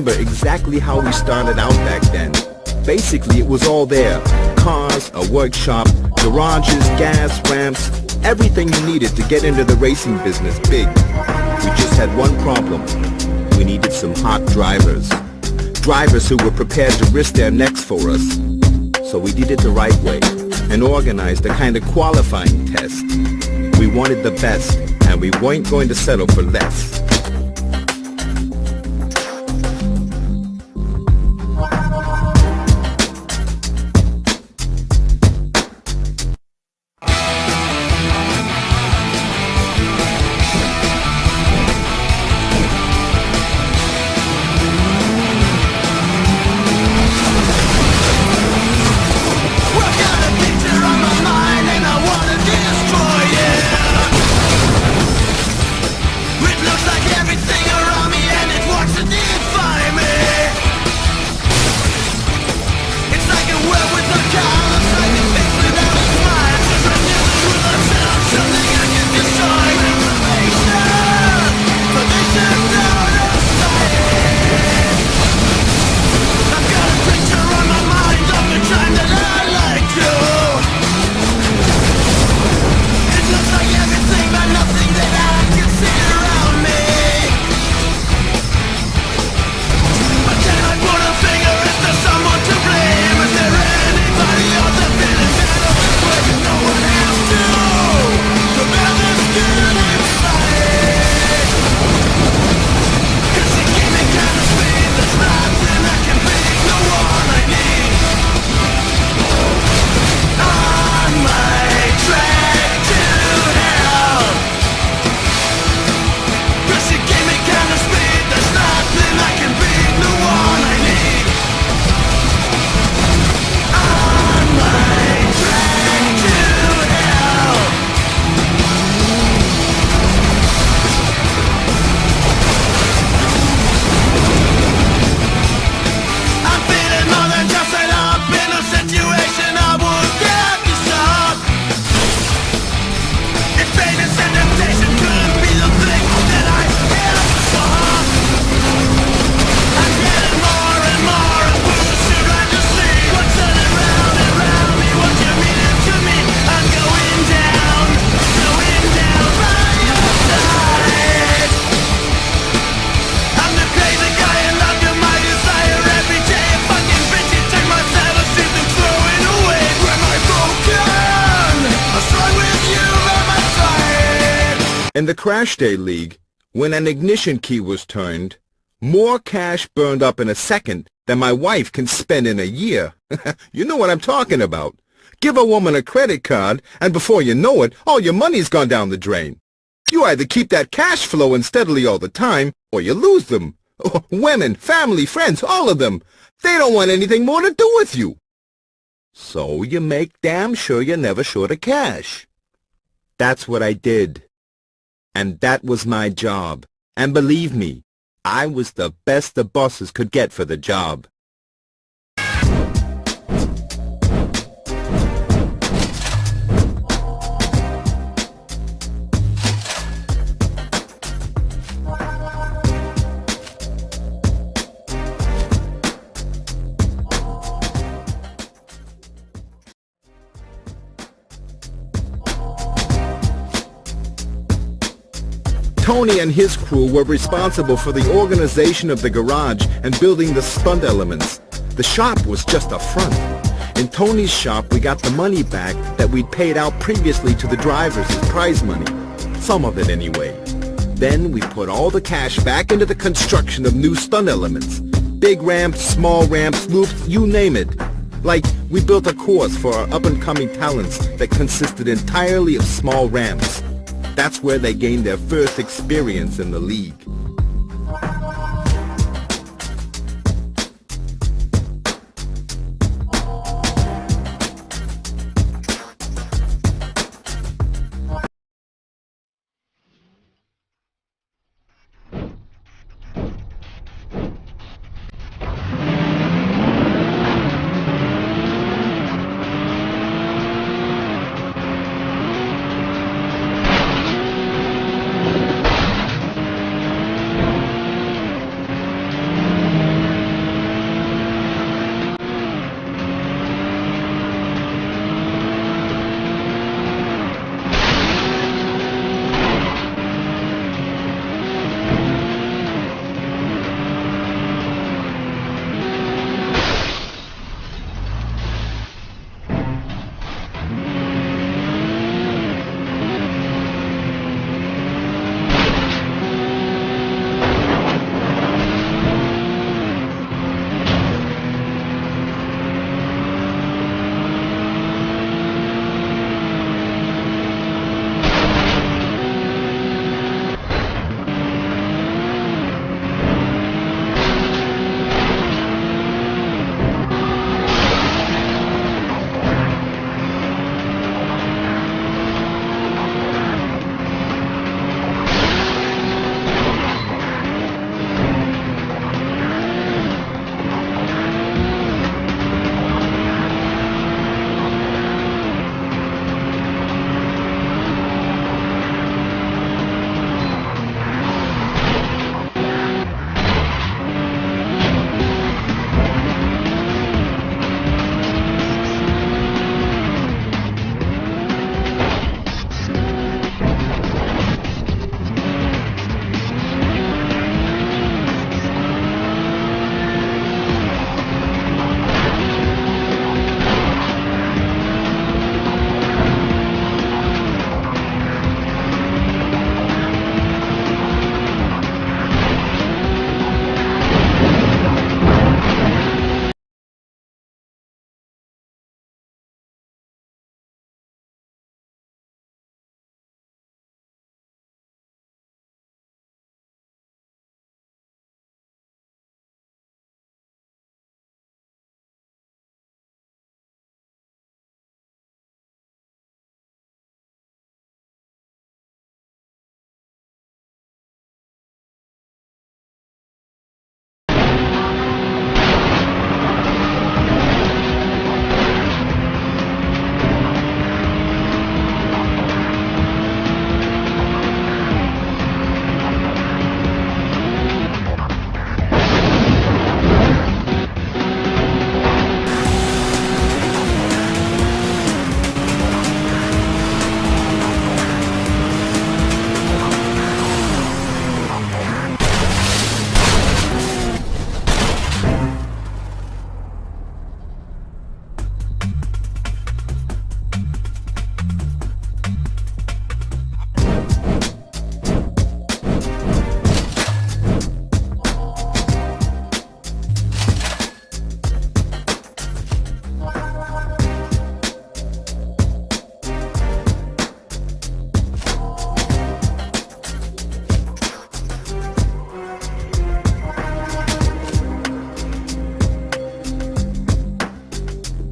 remember exactly how we started out back then. Basically, it was all there. Cars, a workshop, garages, gas ramps, everything you needed to get into the racing business big. We just had one problem. We needed some hot drivers. Drivers who were prepared to risk their necks for us. So we did it the right way and organized a kind of qualifying test. We wanted the best, and we weren't going to settle for less. In the Crashday League, when an ignition key was turned, more cash burned up in a second than my wife can spend in a year. You know what I'm talking about. Give a woman a credit card, and before you know it, all your money's gone down the drain. You either keep that cash flowing steadily all the time, or you lose them. Women, family, friends, all of them. They don't want anything more to do with you. So you make damn sure you're never short of cash. That's what I did. And that was my job. And believe me, I was the best the bosses could get for the job. Tony and his crew were responsible for the organization of the garage and building the stunt elements. The shop was just a front. In Tony's shop, we got the money back that we'd paid out previously to the drivers as prize money. Some of it anyway. Then we put all the cash back into the construction of new stunt elements. Big ramps, small ramps, loops, you name it. Like, we built a course for our up-and-coming talents that consisted entirely of small ramps. That's where they gained their first experience in the league.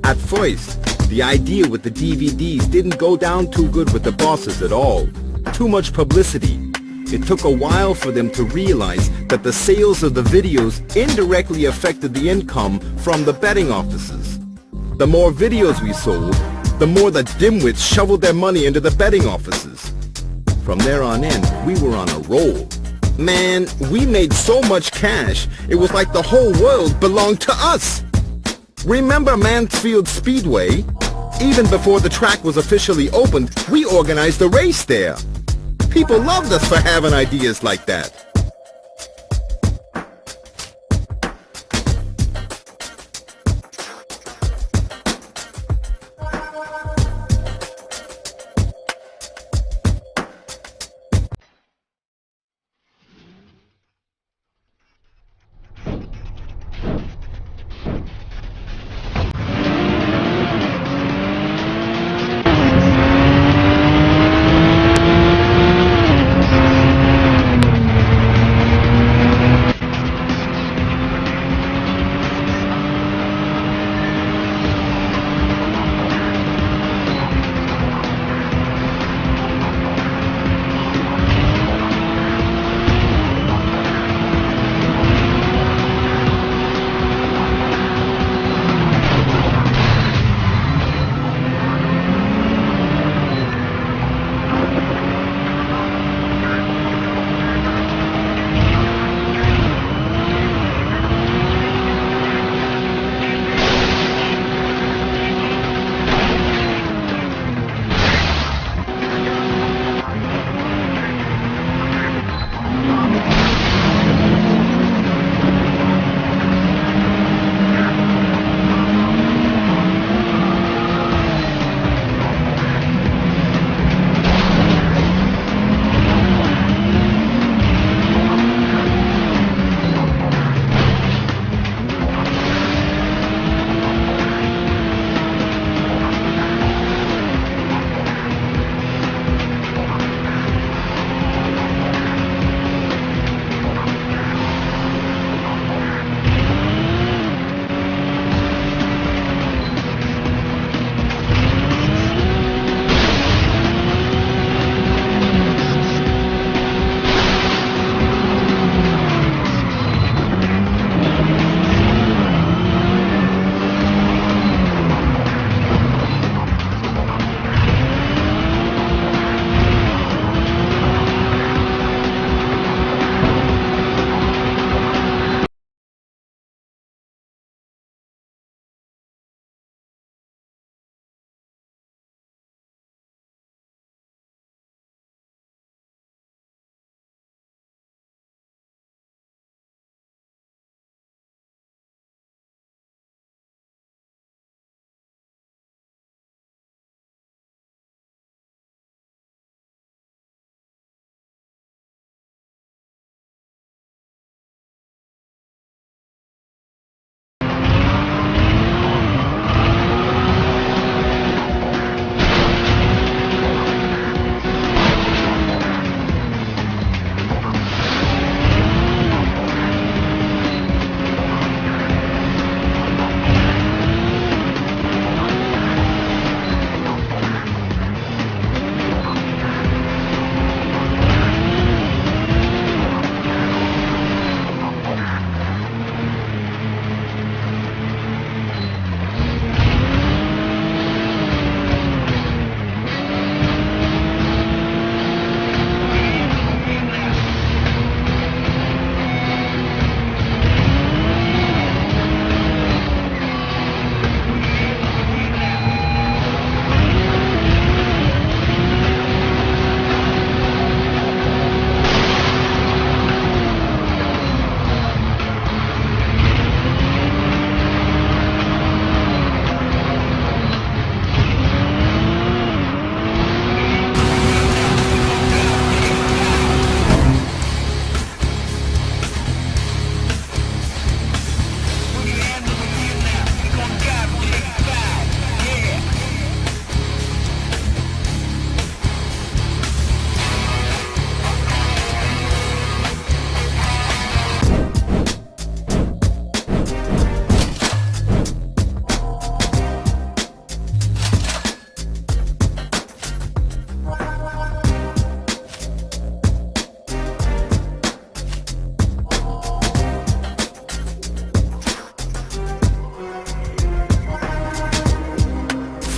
At first, the idea with the DVDs didn't go down too good with the bosses at all. Too much publicity. It took a while for them to realize that the sales of the videos indirectly affected the income from the betting offices. The more videos we sold, the more the dimwits shoveled their money into the betting offices. From there on in, we were on a roll. Man, we made so much cash, it was like the whole world belonged to us. Remember Mansfield Speedway? Even before the track was officially opened, we organized a race there. People loved us for having ideas like that.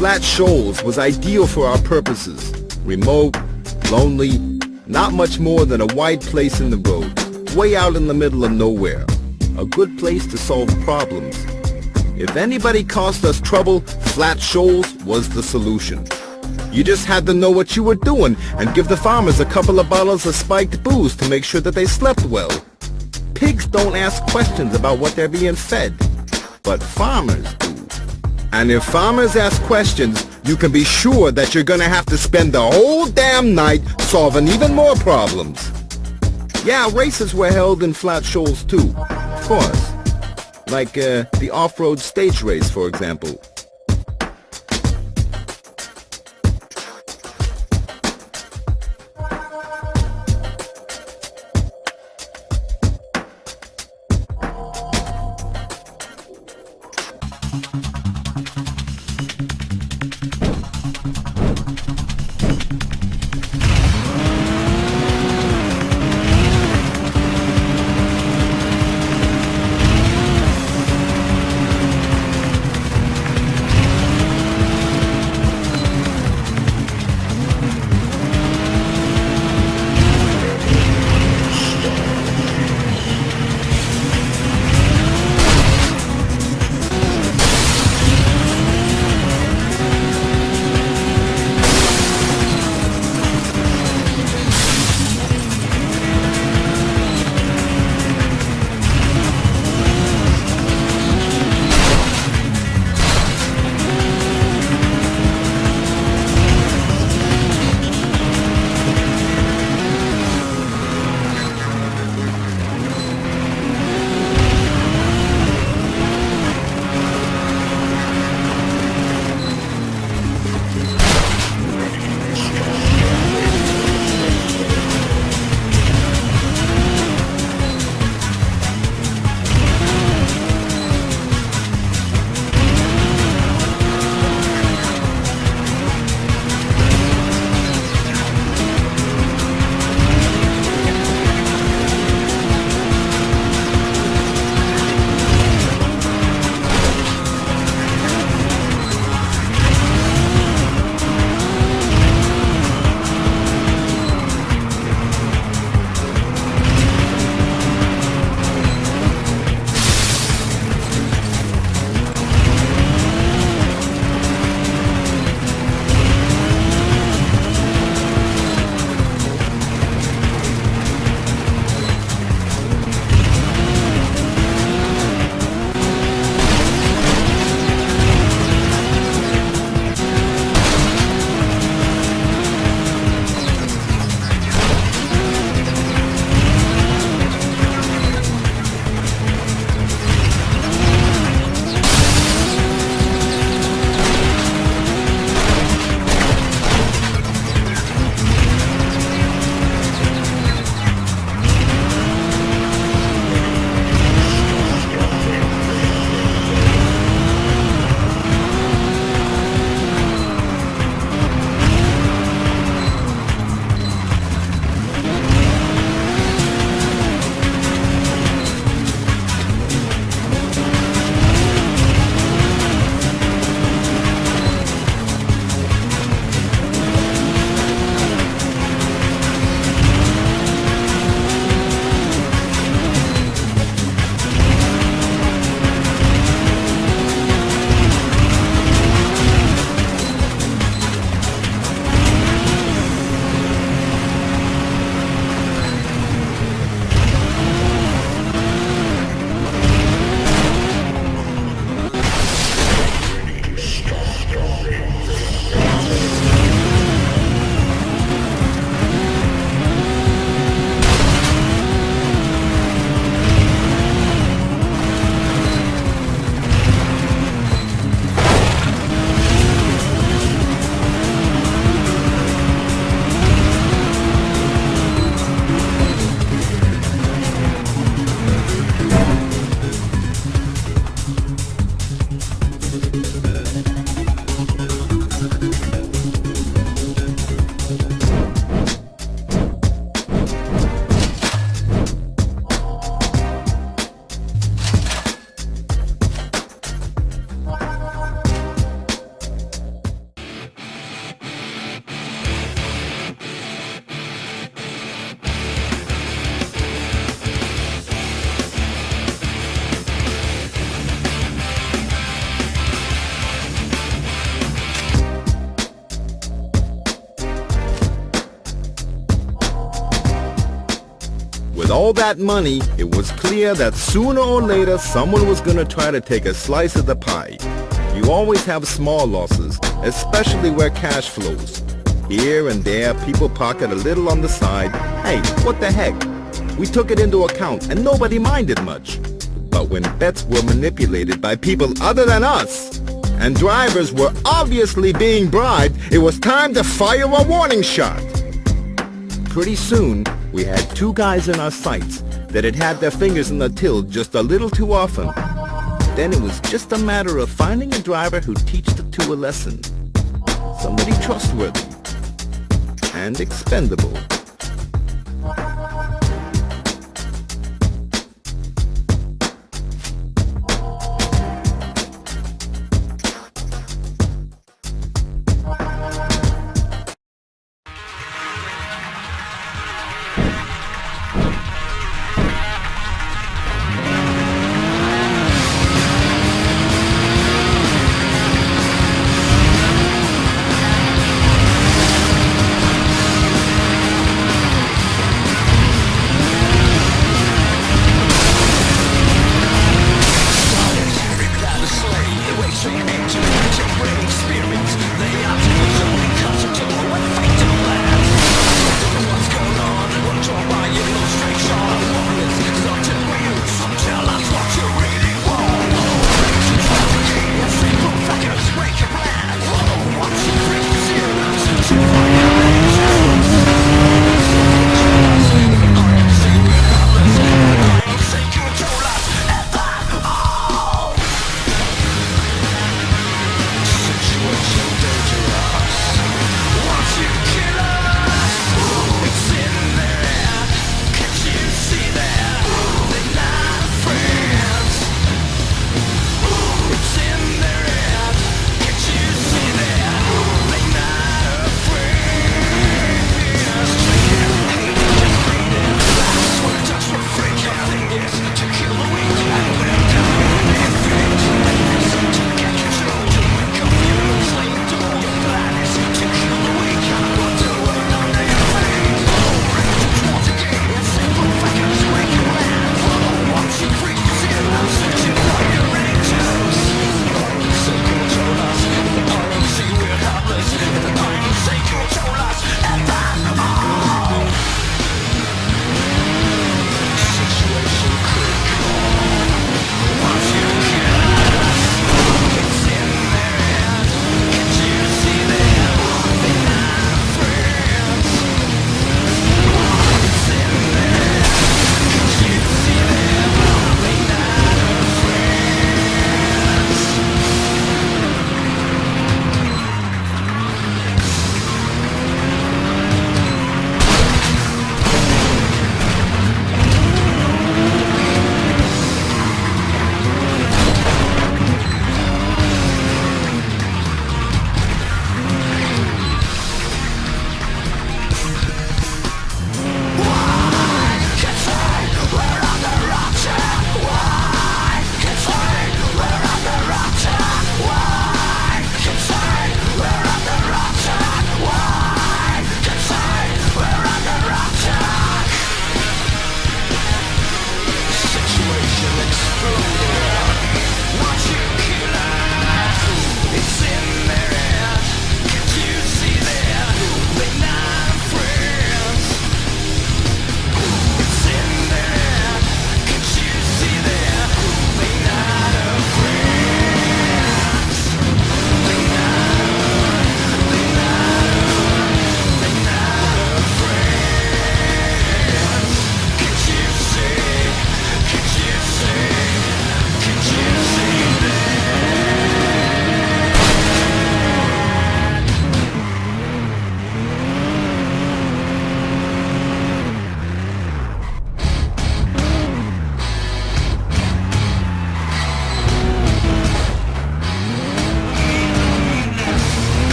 Flat Shoals was ideal for our purposes. Remote, lonely, not much more than a wide place in the road, way out in the middle of nowhere. A good place to solve problems. If anybody caused us trouble, Flat Shoals was the solution. You just had to know what you were doing and give the farmers a couple of bottles of spiked booze to make sure that they slept well. Pigs don't ask questions about what they're being fed, but farmers do. And if farmers ask questions, you can be sure that you're gonna have to spend the whole damn night solving even more problems. Yeah, races were held in Flat Shoals too, of course. Like the off-road stage race, for example. With all that money, it was clear that sooner or later someone was going to try to take a slice of the pie. You always have small losses, especially where cash flows. Here and there, people pocket a little on the side. Hey, what the heck? We took it into account and nobody minded much. But when bets were manipulated by people other than us, and drivers were obviously being bribed, it was time to fire a warning shot. Pretty soon, we had two guys in our sights that had had their fingers in the till just a little too often. Then it was just a matter of finding a driver who'd teach the two a lesson. Somebody trustworthy and expendable.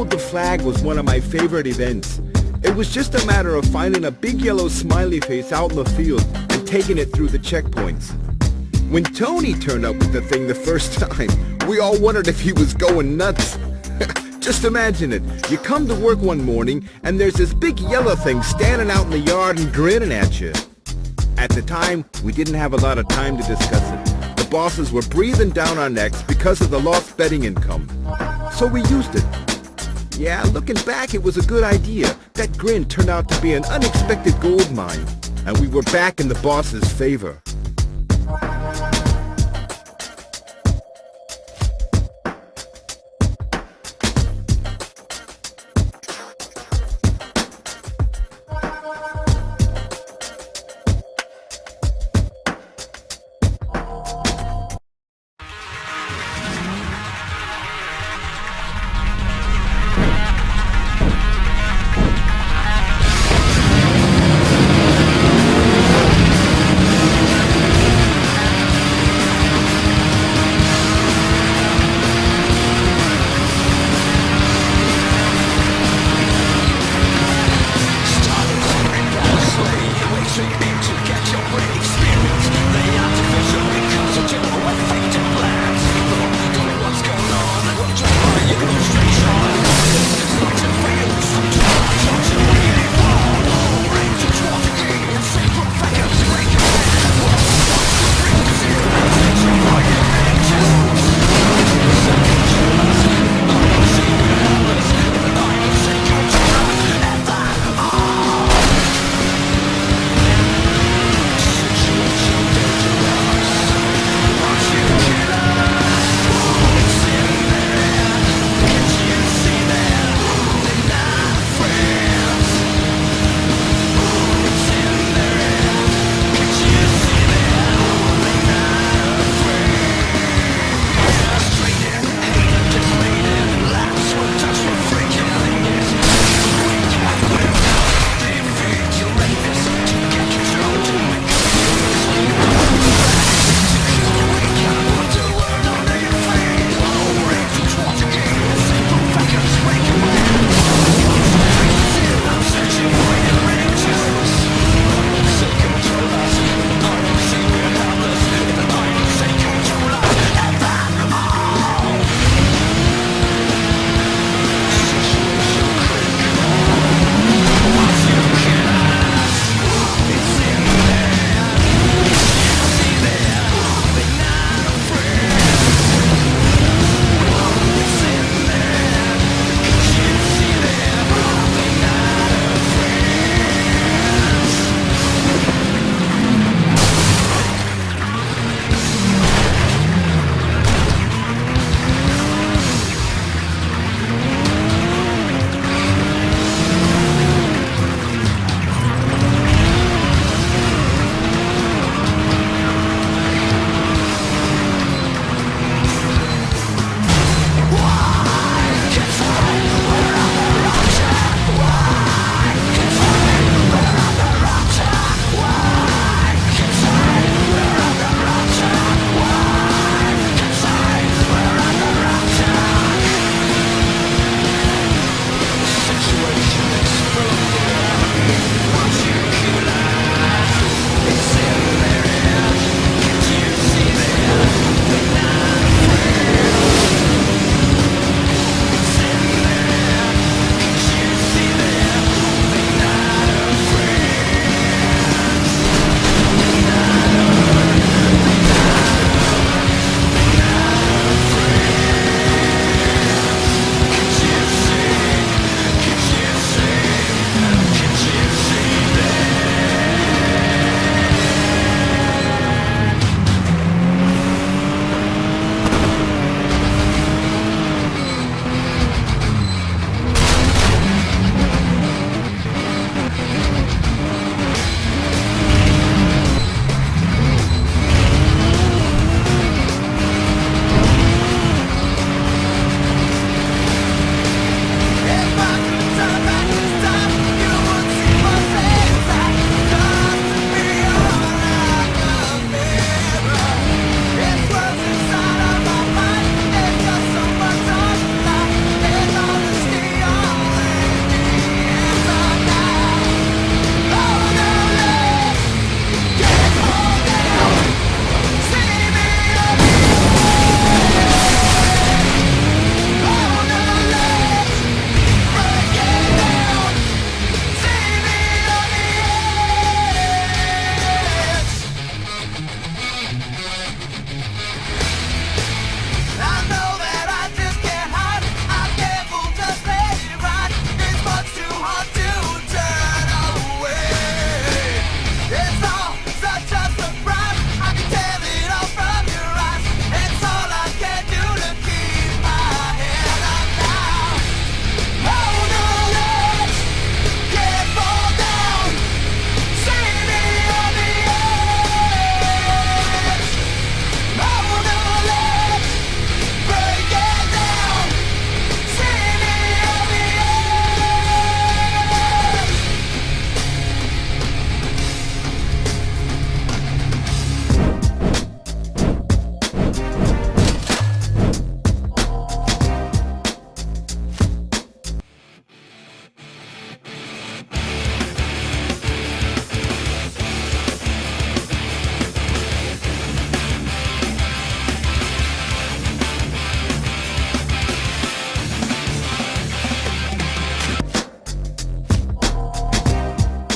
hold the flag was one of my favorite events. It was just a matter of finding a big yellow smiley face out in the field and taking it through the checkpoints. When Tony turned up with the thing the first time, we all wondered if he was going nuts. Just imagine it. You come to work one morning and there's this big yellow thing standing out in the yard and grinning at you. At the time, we didn't have a lot of time to discuss it. The bosses were breathing down our necks because of the lost betting income. So we used it. Yeah, looking back, it was a good idea. That grin turned out to be an unexpected gold mine, and we were back in the boss's favor.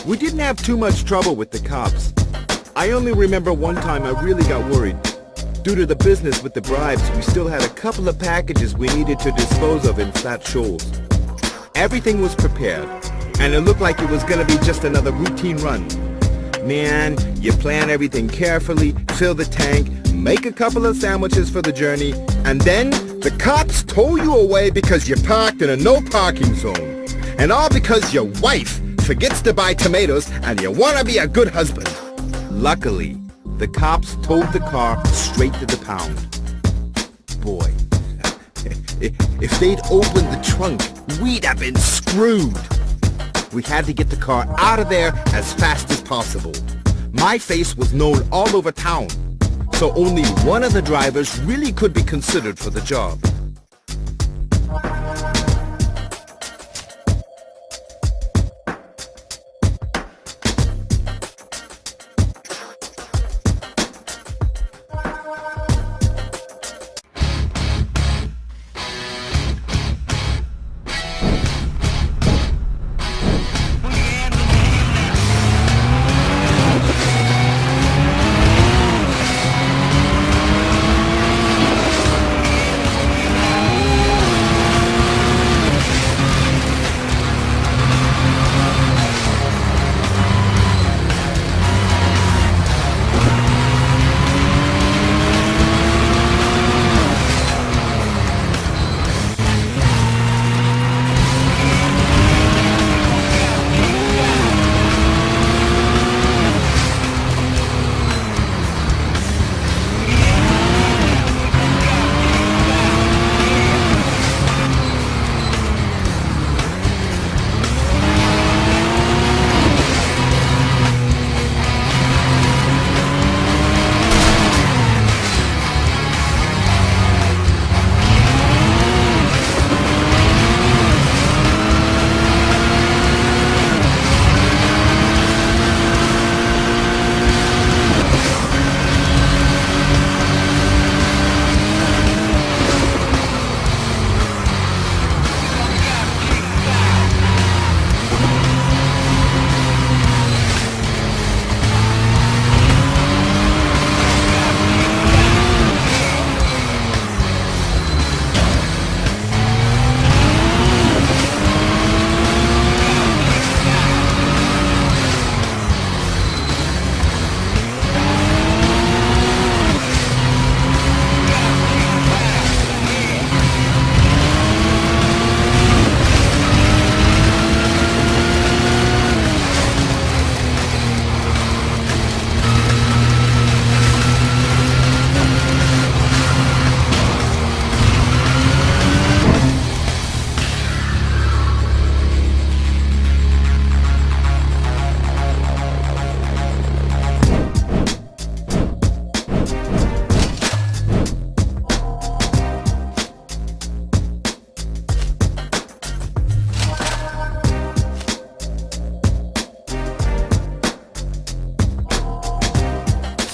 We didn't have too much trouble with the cops. I only remember one time I really got worried. Due to the business with the bribes, we still had a couple of packages we needed to dispose of in Flat Shoals. Everything was prepared, and it looked like it was gonna be just another routine run. Man, you plan everything carefully, fill the tank, make a couple of sandwiches for the journey, and then the cops tow you away because you parked in a no parking zone. And all because your wife forgets to buy tomatoes and you want to be a good husband. Luckily, the cops towed the car straight to the pound. Boy, if they'd opened the trunk, we'd have been screwed. We had to get the car out of there as fast as possible. My face was known all over town, so only one of the drivers really could be considered for the job.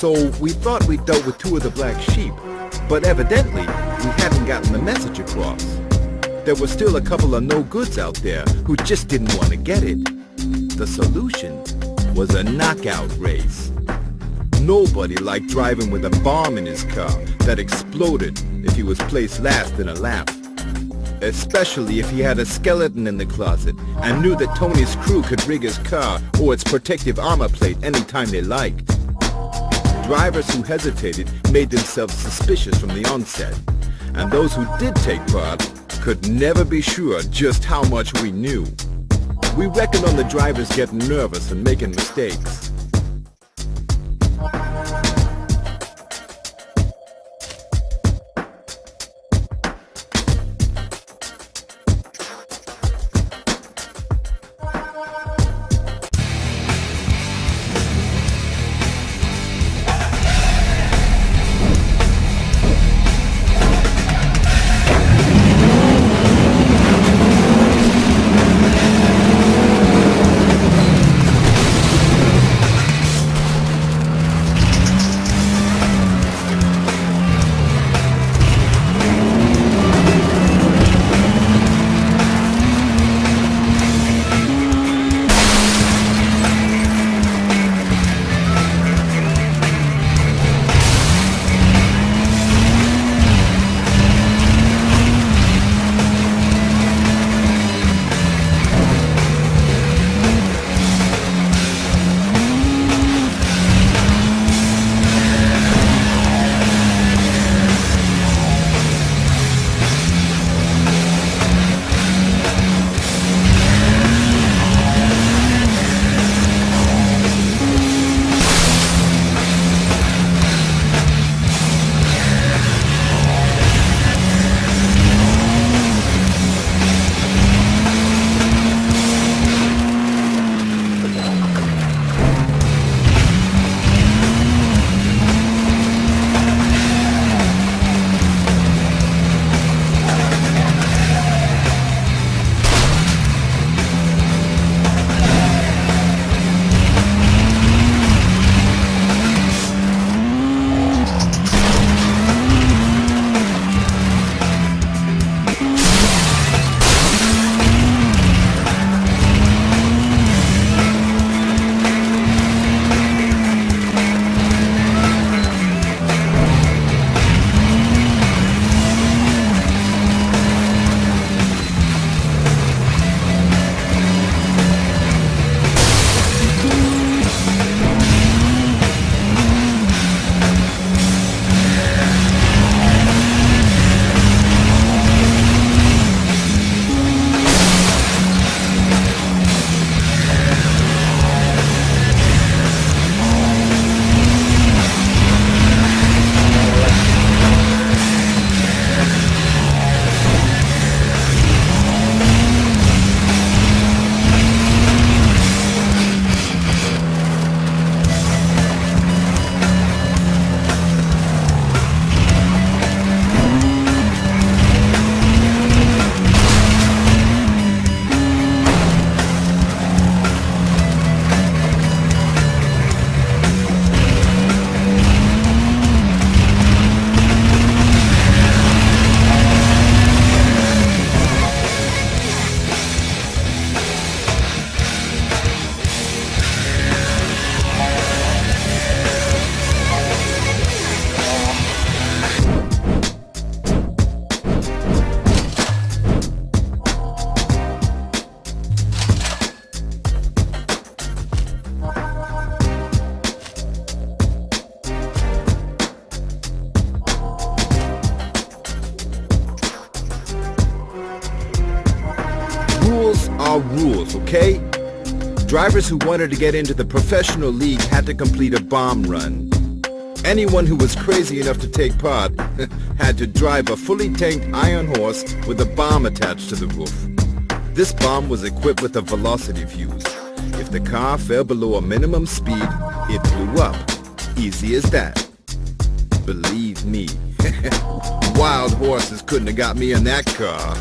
So we thought we dealt with two of the black sheep, but evidently we hadn't gotten the message across. There were still a couple of no-goods out there who just didn't want to get it. The solution was a knockout race. Nobody liked driving with a bomb in his car that exploded if he was placed last in a lap. Especially if he had a skeleton in the closet and knew that Tony's crew could rig his car or its protective armor plate anytime they liked. Drivers who hesitated made themselves suspicious from the onset, and those who did take part could never be sure just how much we knew. We reckoned on the drivers getting nervous and making mistakes. are rules, okay? Drivers who wanted to get into the professional league had to complete a bomb run. Anyone who was crazy enough to take part had to drive a fully tanked iron horse with a bomb attached to the roof. This bomb was equipped with a velocity fuse. If the car fell below a minimum speed, it blew up. Easy as that. Believe me, wild horses couldn't have got me in that car.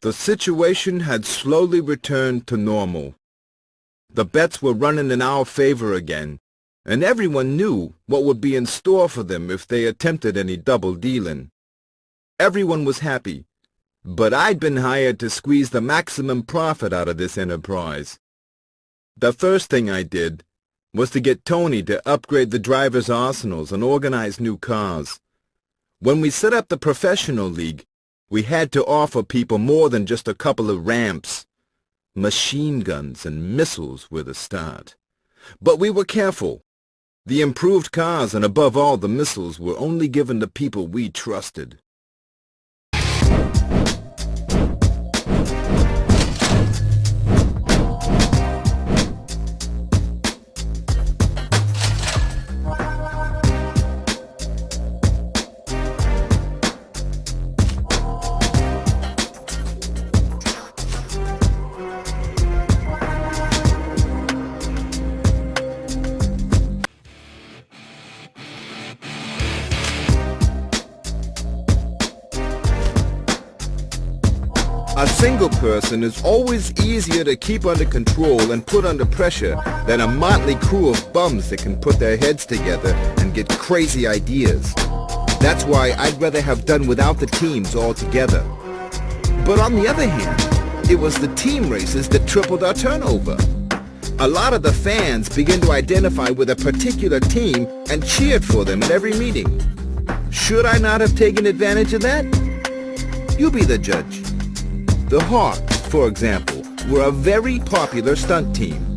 The situation had slowly returned to normal. The bets were running in our favor again, and everyone knew what would be in store for them if they attempted any double dealing. Everyone was happy, but I'd been hired to squeeze the maximum profit out of this enterprise. The first thing I did was to get Tony to upgrade the drivers' arsenals and organize new cars. When we set up the professional league, we had to offer people more than just a couple of ramps. Machine guns and missiles were the start. But we were careful. The improved cars and above all the missiles were only given to people we trusted. A single person is always easier to keep under control and put under pressure than a motley crew of bums that can put their heads together and get crazy ideas. That's why I'd rather have done without the teams altogether. But on the other hand, it was the team races that tripled our turnover. A lot of the fans began to identify with a particular team and cheered for them at every meeting. Should I not have taken advantage of that? You be the judge. The Hawks, for example, were a very popular stunt team.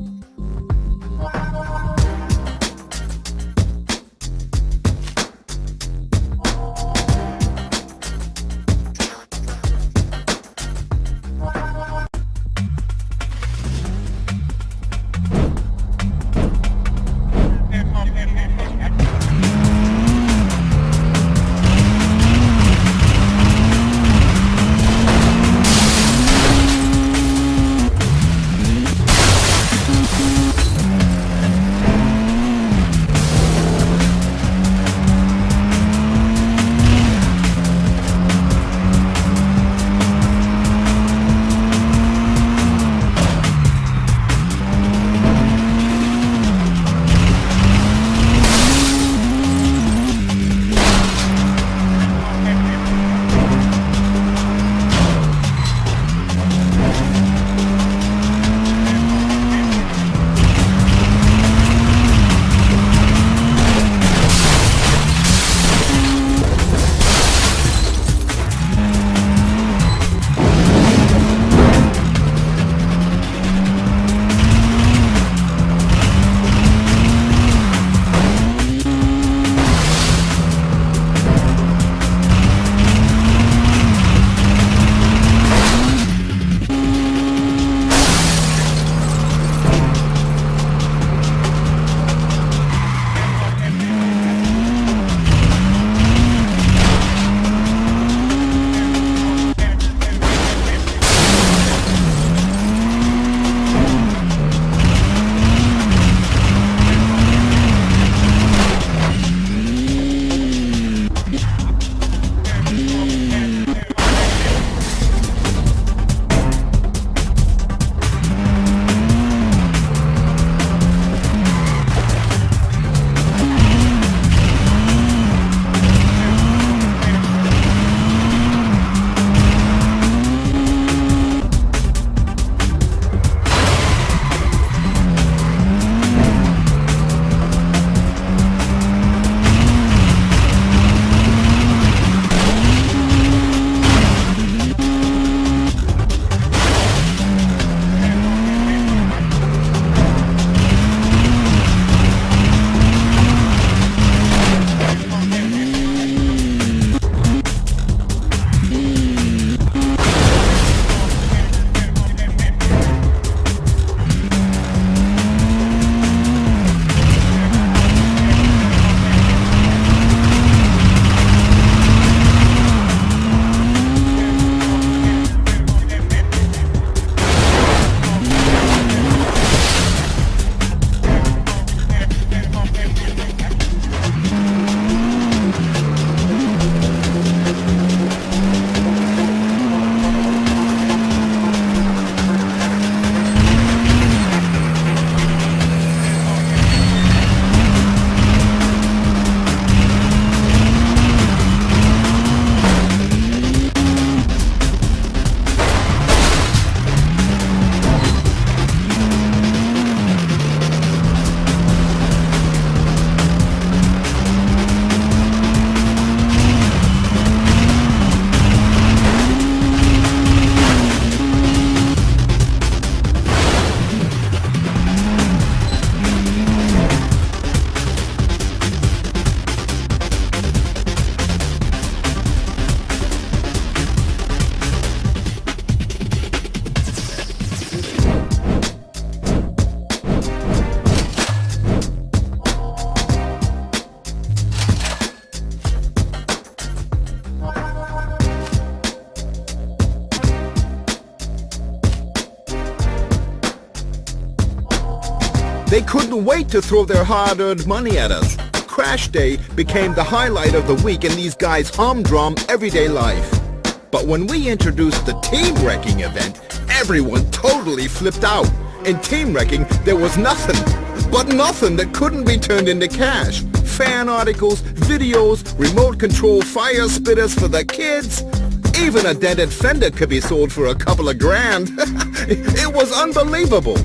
They couldn't wait to throw their hard-earned money at us. Crashday became the highlight of the week in these guys' humdrum everyday life. But when we introduced the team wrecking event, everyone totally flipped out. In team wrecking, there was nothing, but nothing that couldn't be turned into cash. Fan articles, videos, remote control fire spitters for the kids. Even a dented fender could be sold for a couple of grand. It was unbelievable.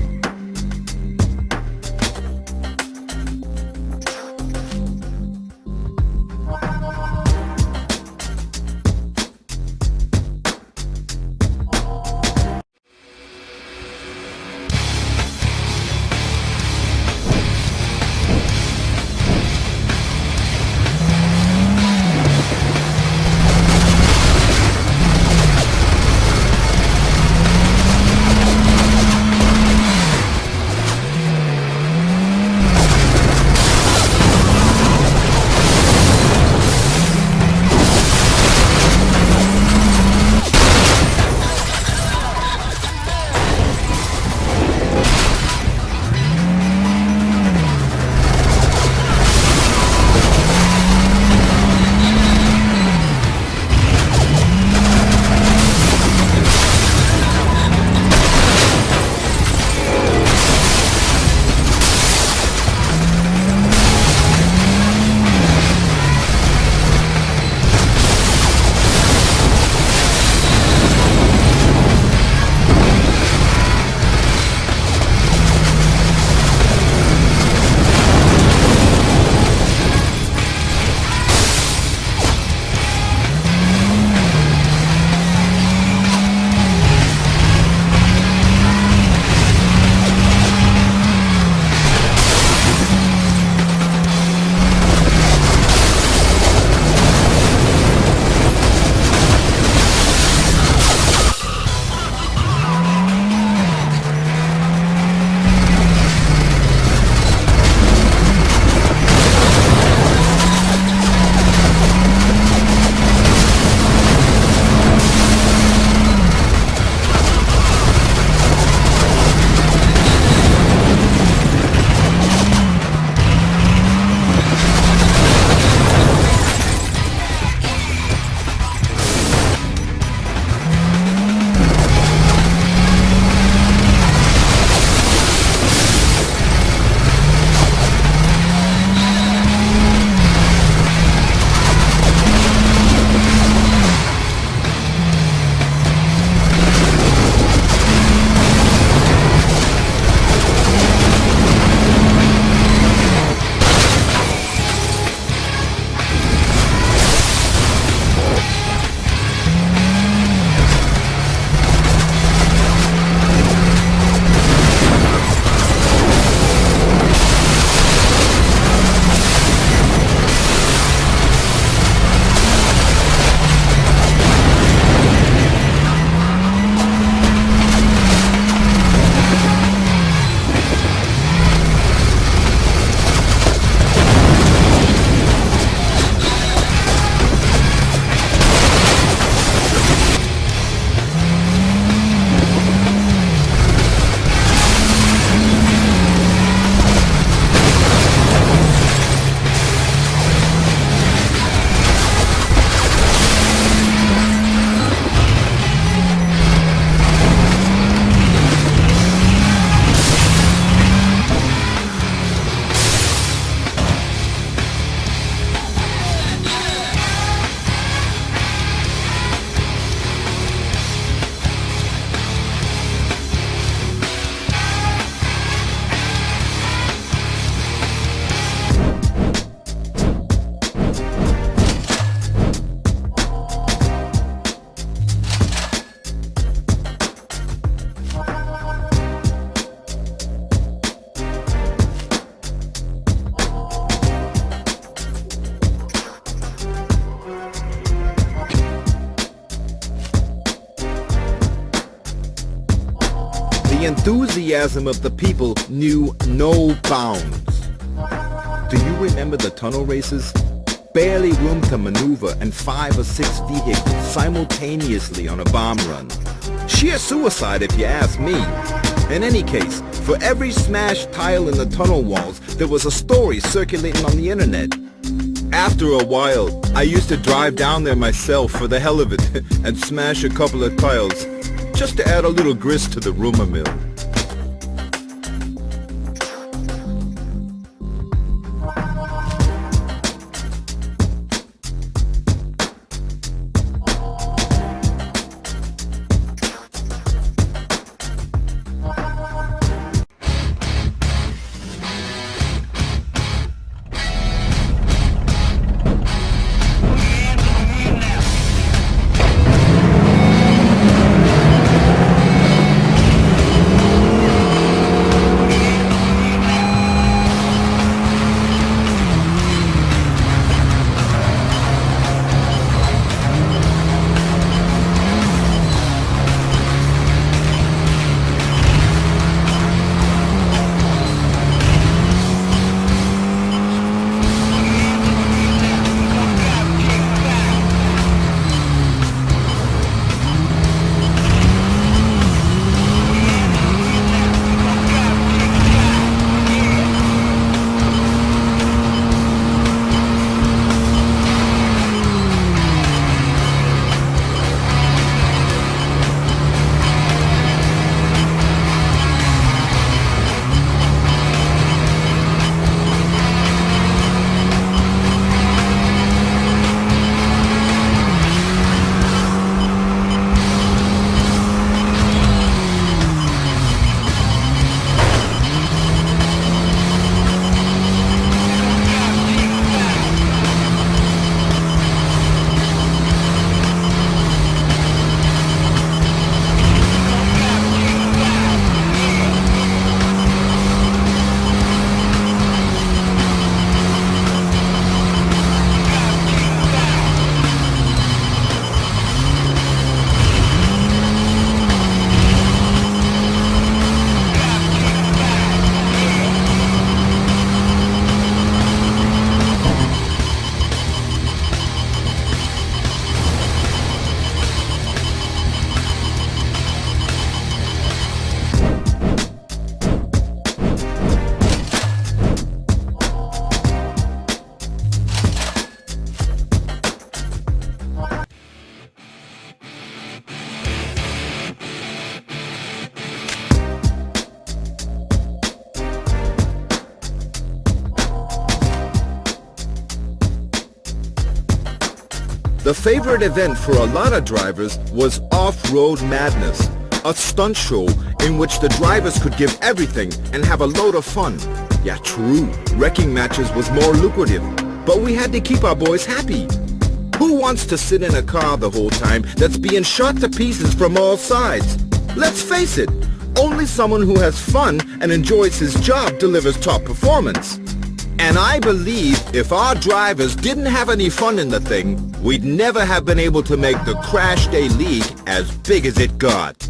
enthusiasm of the people knew no bounds. Do you remember the tunnel races? Barely room to maneuver and 5 or 6 vehicles simultaneously on a bomb run. Sheer suicide if you ask me. In any case, for every smashed tile in the tunnel walls, there was a story circulating on the internet. After a while, I used to drive down there myself for the hell of it and smash a couple of tiles, just to add a little grist to the rumor mill. The favorite event for a lot of drivers was Off-Road Madness, a stunt show in which the drivers could give everything and have a load of fun. Yeah, true, wrecking matches was more lucrative, but we had to keep our boys happy. Who wants to sit in a car the whole time that's being shot to pieces from all sides? Let's face it, only someone who has fun and enjoys his job delivers top performance. And I believe if our drivers didn't have any fun in the thing, we'd never have been able to make the Crashday League as big as it got.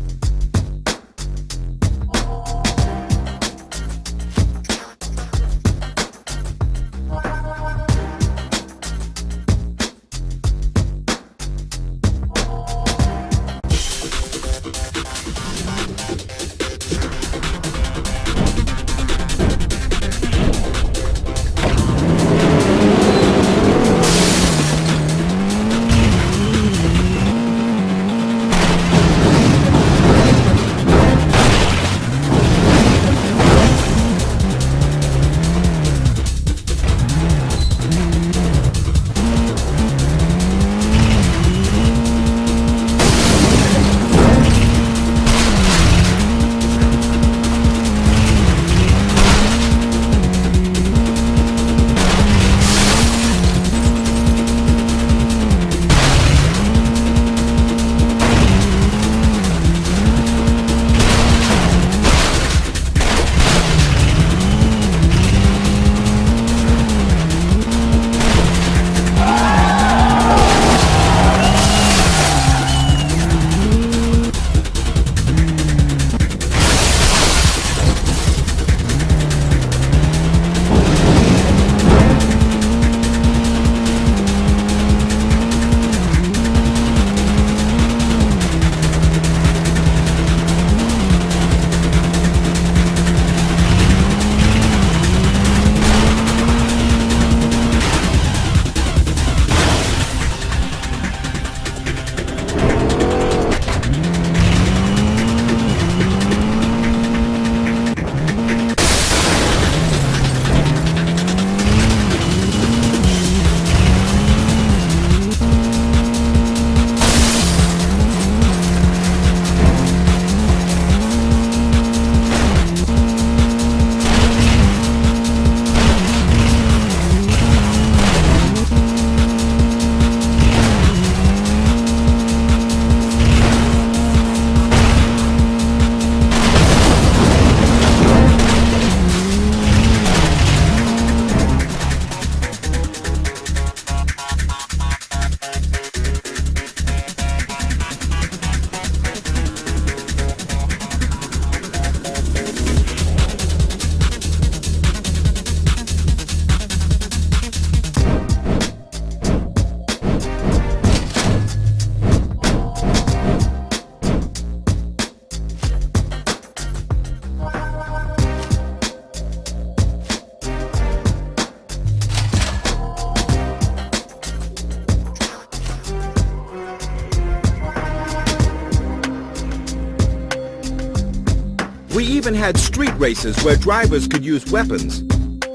even had street races where drivers could use weapons.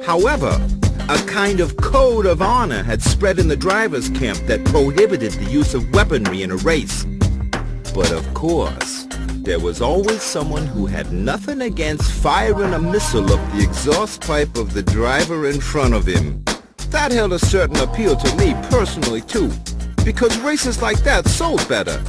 However, a kind of code of honor had spread in the drivers' camp that prohibited the use of weaponry in a race. But of course, there was always someone who had nothing against firing a missile up the exhaust pipe of the driver in front of him. That held a certain appeal to me personally too, because races like that sold better.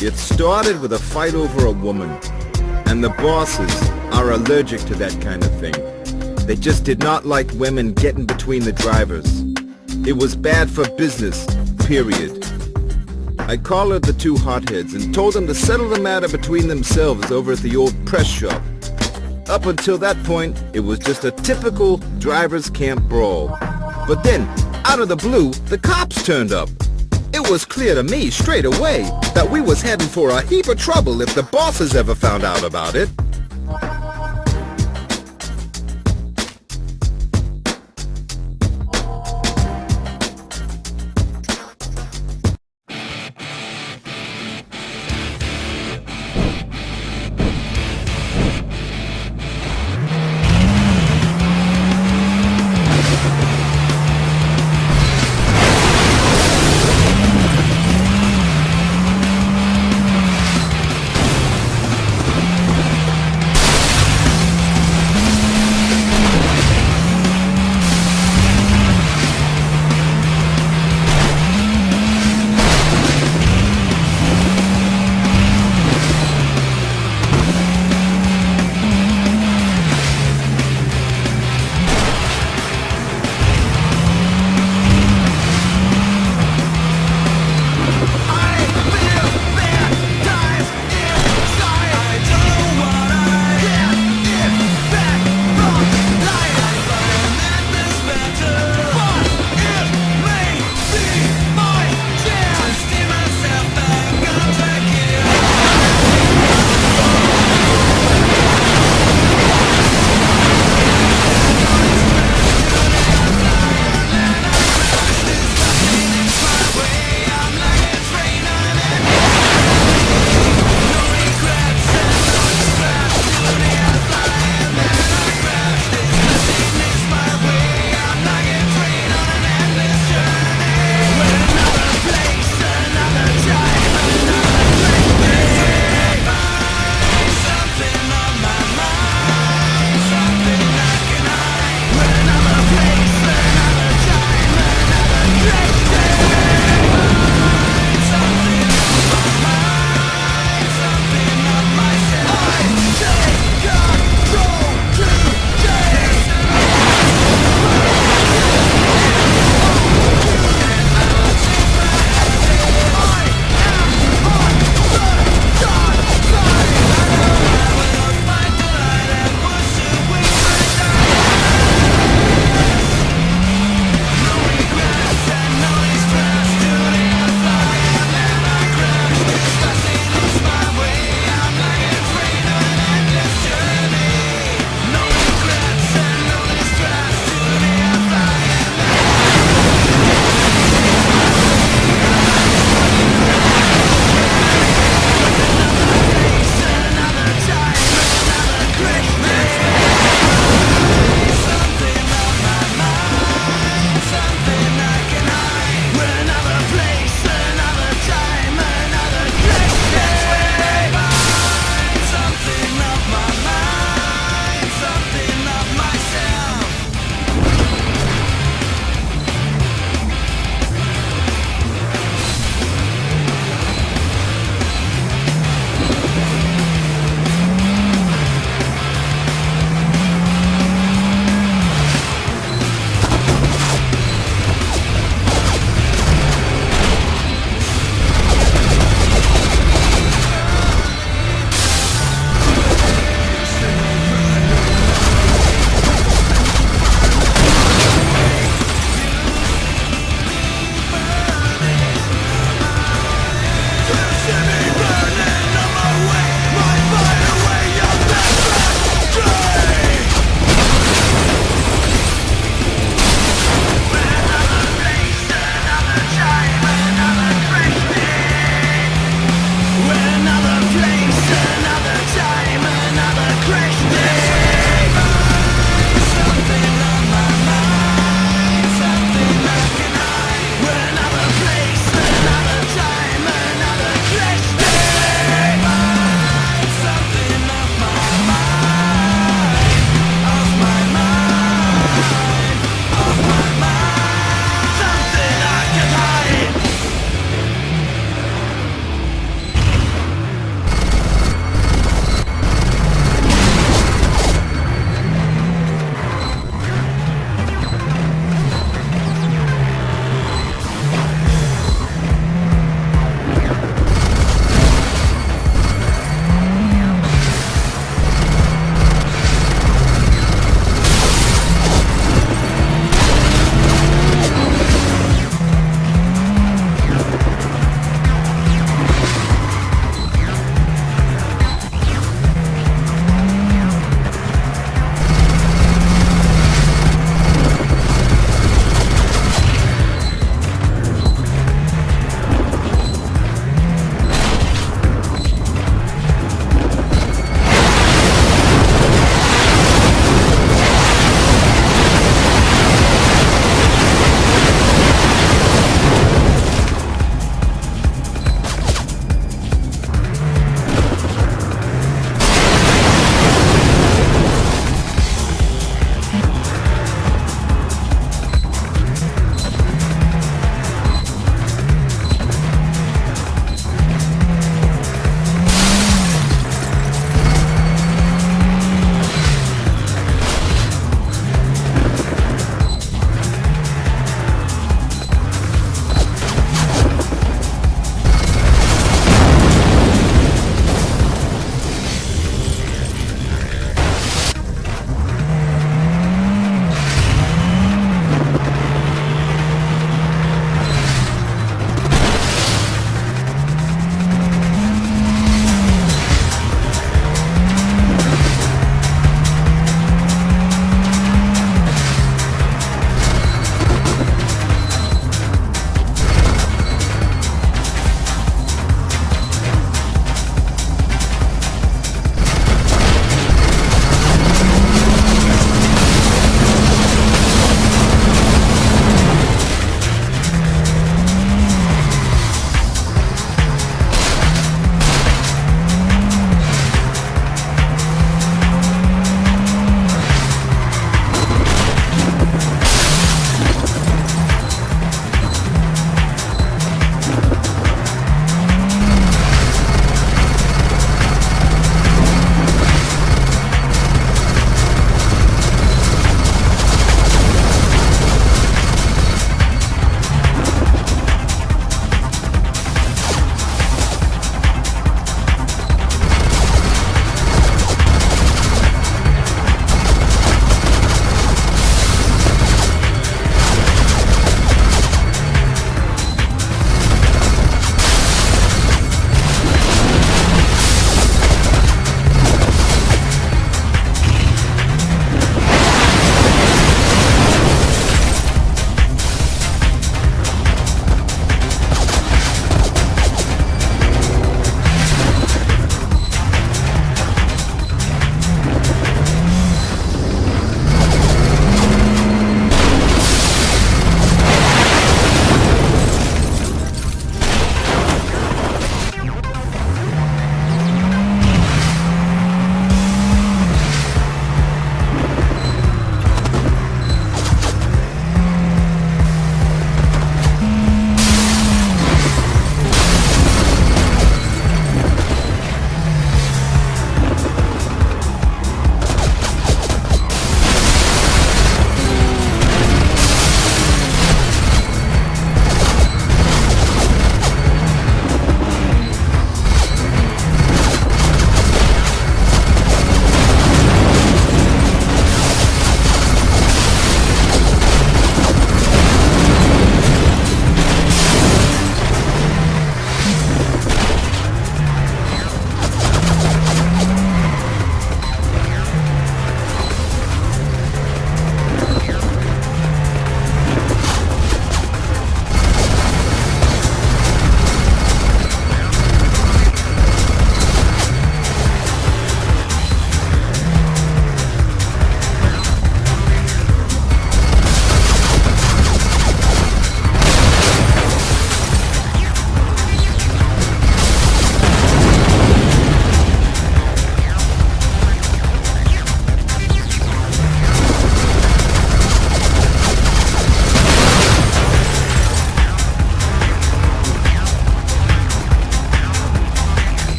It started with a fight over a woman, and the bosses are allergic to that kind of thing. They just did not like women getting between the drivers. It was bad for business, period. I collared the two hotheads and told them to settle the matter between themselves over at the old press shop. Up until that point, it was just a typical driver's camp brawl. But then, out of the blue, the cops turned up. It was clear to me straight away that we was heading for a heap of trouble if the bosses ever found out about it.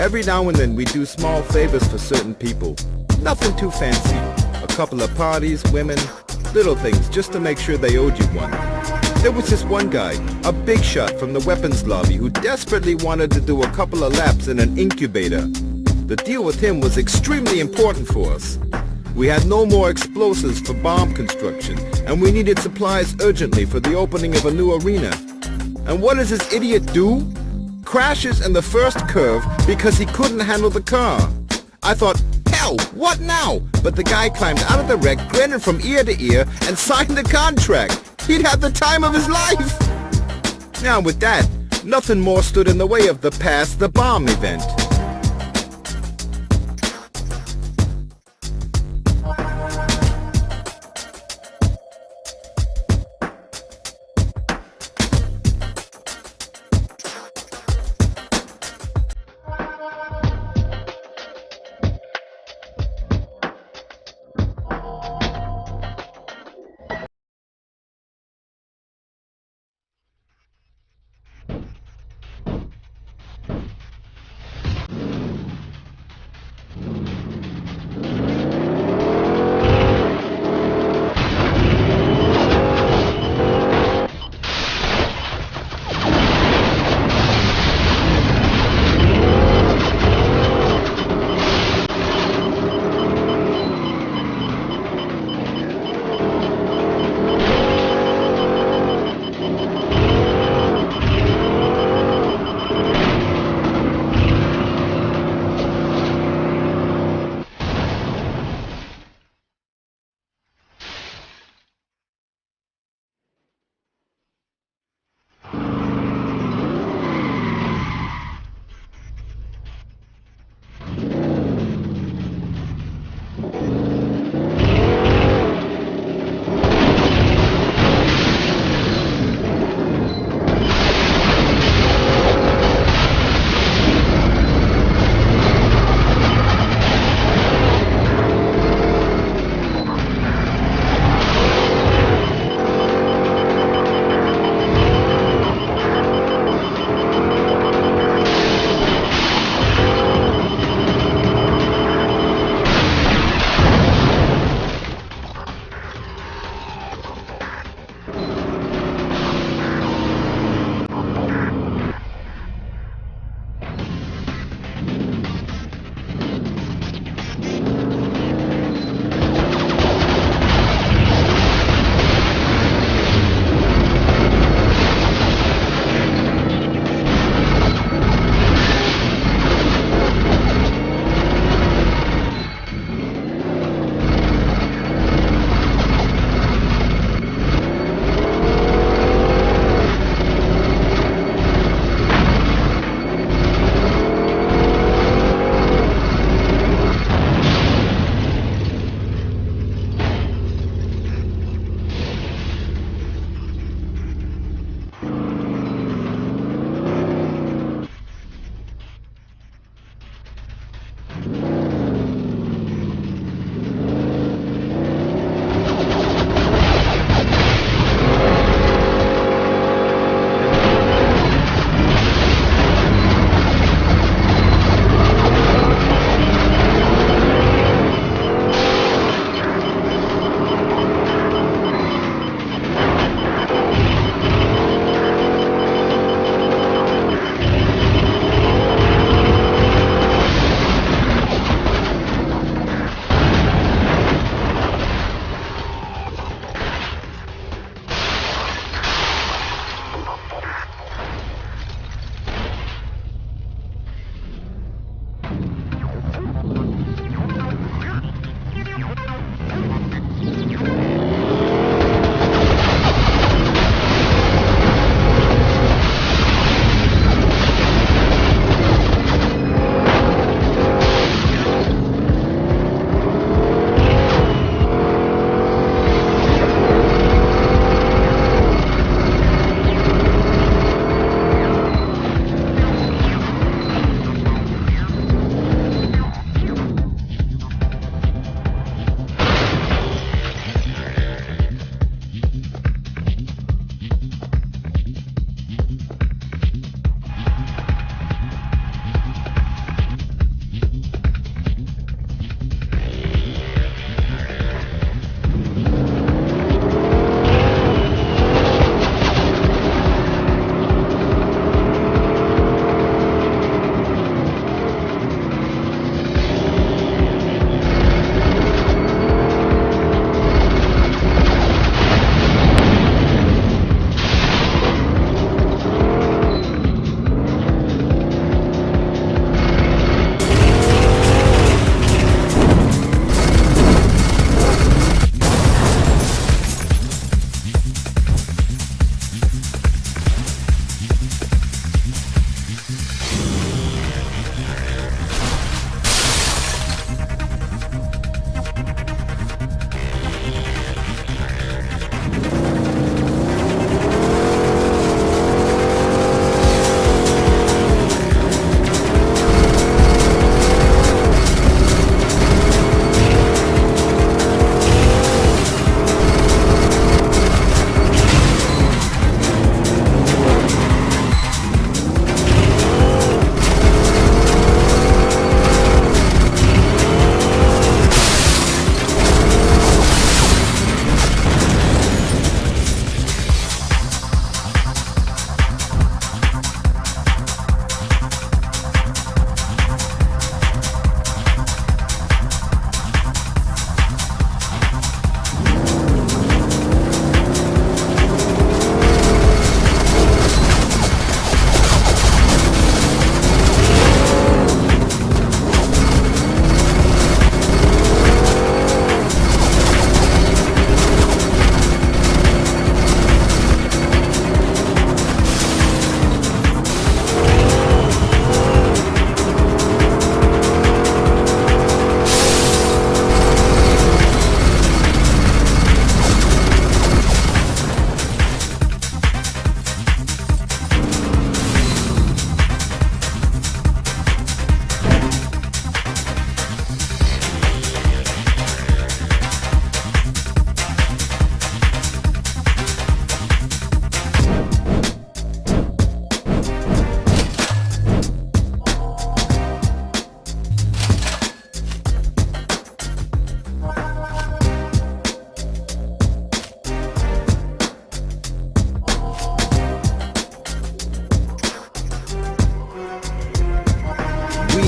Every now and then we do small favors for certain people. Nothing too fancy. A couple of parties, women, little things just to make sure they owed you one. There was this one guy, a big shot from the weapons lobby who desperately wanted to do a couple of laps in an incubator. The deal with him was extremely important for us. We had no more explosives for bomb construction, and we needed supplies urgently for the opening of a new arena. And what does this idiot do? Crashes in the first curve because he couldn't handle the car. I thought, hell, what now? But the guy climbed out of the wreck, grinning from ear to ear, and signed the contract. He'd had the time of his life. Now with that, nothing more stood in the way of the Pass the Bomb event.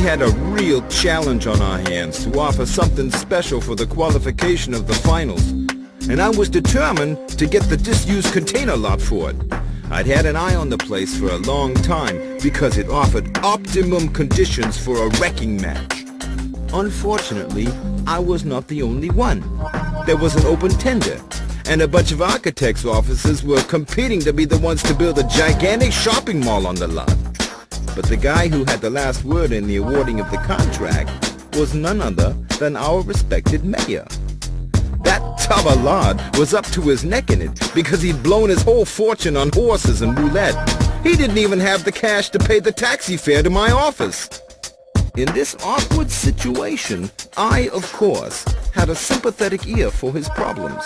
had a real challenge on our hands to offer something special for the qualification of the finals, and I was determined to get the disused container lot for it. I'd had an eye on the place for a long time because it offered optimum conditions for a wrecking match. Unfortunately, I was not the only one. There was an open tender, and a bunch of architects' offices were competing to be the ones to build a gigantic shopping mall on the lot. But the guy who had the last word in the awarding of the contract was none other than our respected mayor. That Tabalad was up to his neck in it because he'd blown his whole fortune on horses and roulette. He didn't even have the cash to pay the taxi fare to my office. In this awkward situation, I, of course, had a sympathetic ear for his problems.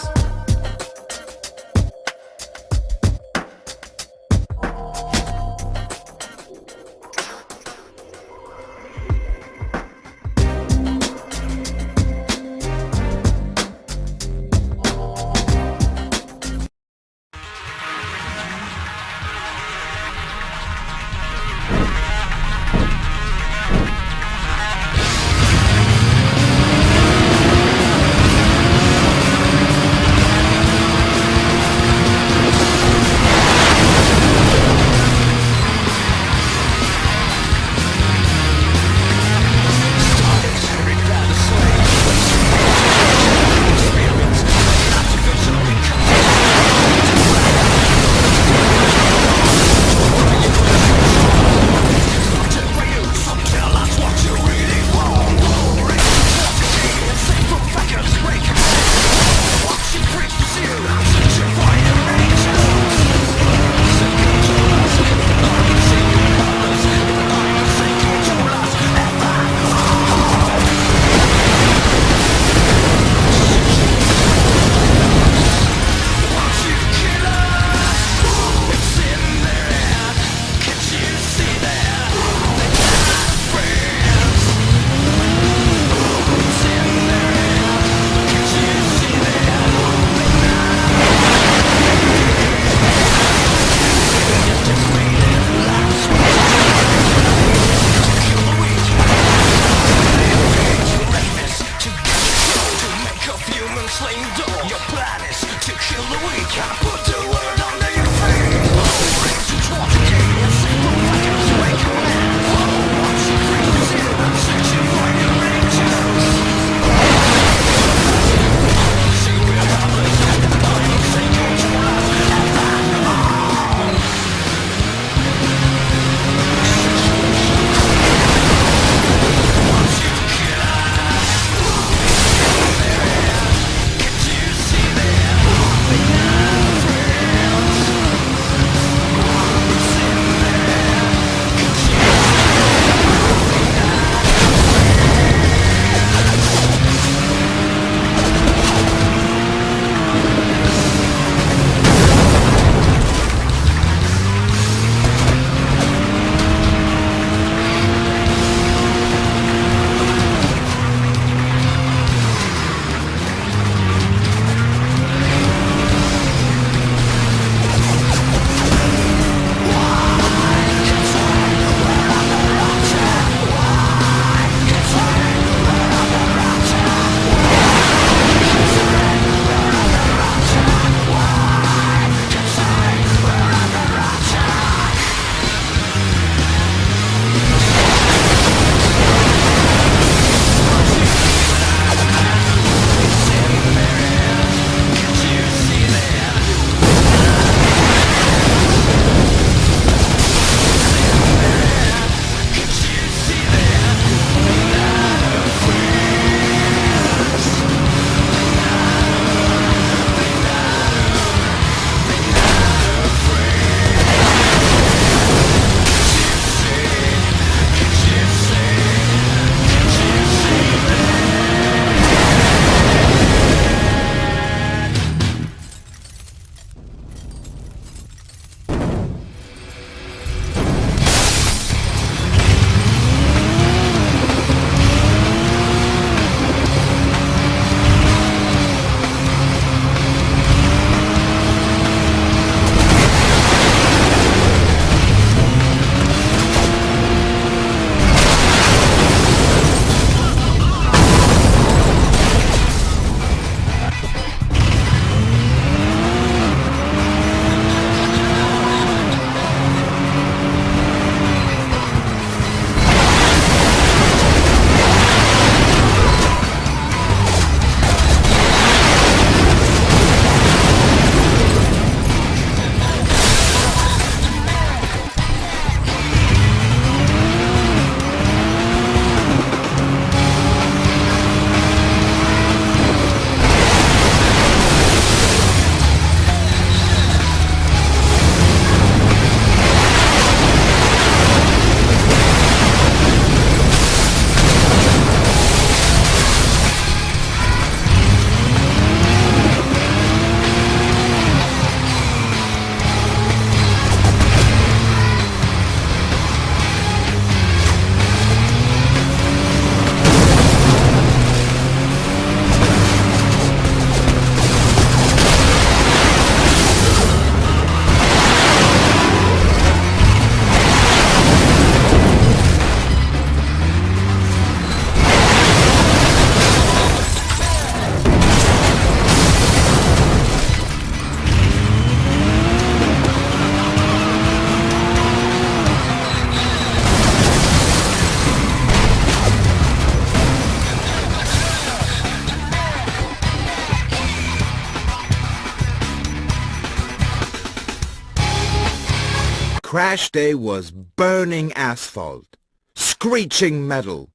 Crashday was burning asphalt, screeching metal,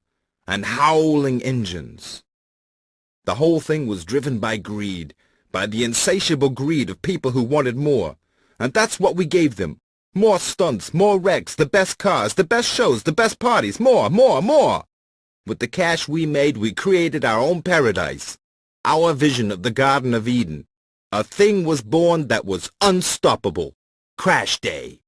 and howling engines. The whole thing was driven by greed, by the insatiable greed of people who wanted more. And that's what we gave them. More stunts, more wrecks, the best cars, the best shows, the best parties, more, more, more. With the cash we made, we created our own paradise, our vision of the Garden of Eden. A thing was born that was unstoppable. Crashday.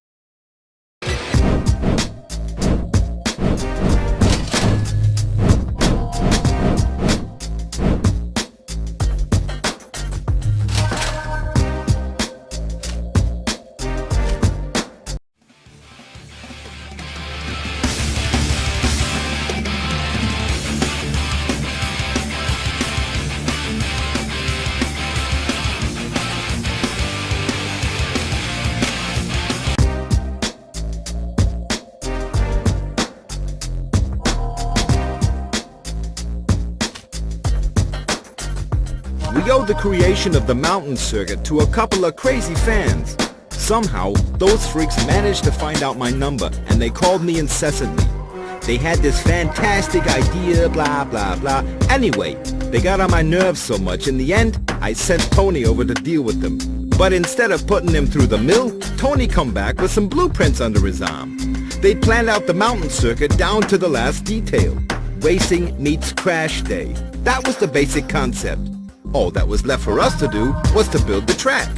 We owe the creation of the mountain circuit to a couple of crazy fans. Somehow, those freaks managed to find out my number, and they called me incessantly. They had this fantastic idea, blah, blah, blah. Anyway, they got on my nerves so much, in the end, I sent Tony over to deal with them. But instead of putting him through the mill, Tony come back with some blueprints under his arm. They planned out the mountain circuit down to the last detail. Racing meets Crashday. That was the basic concept. All that was left for us to do was to build the track.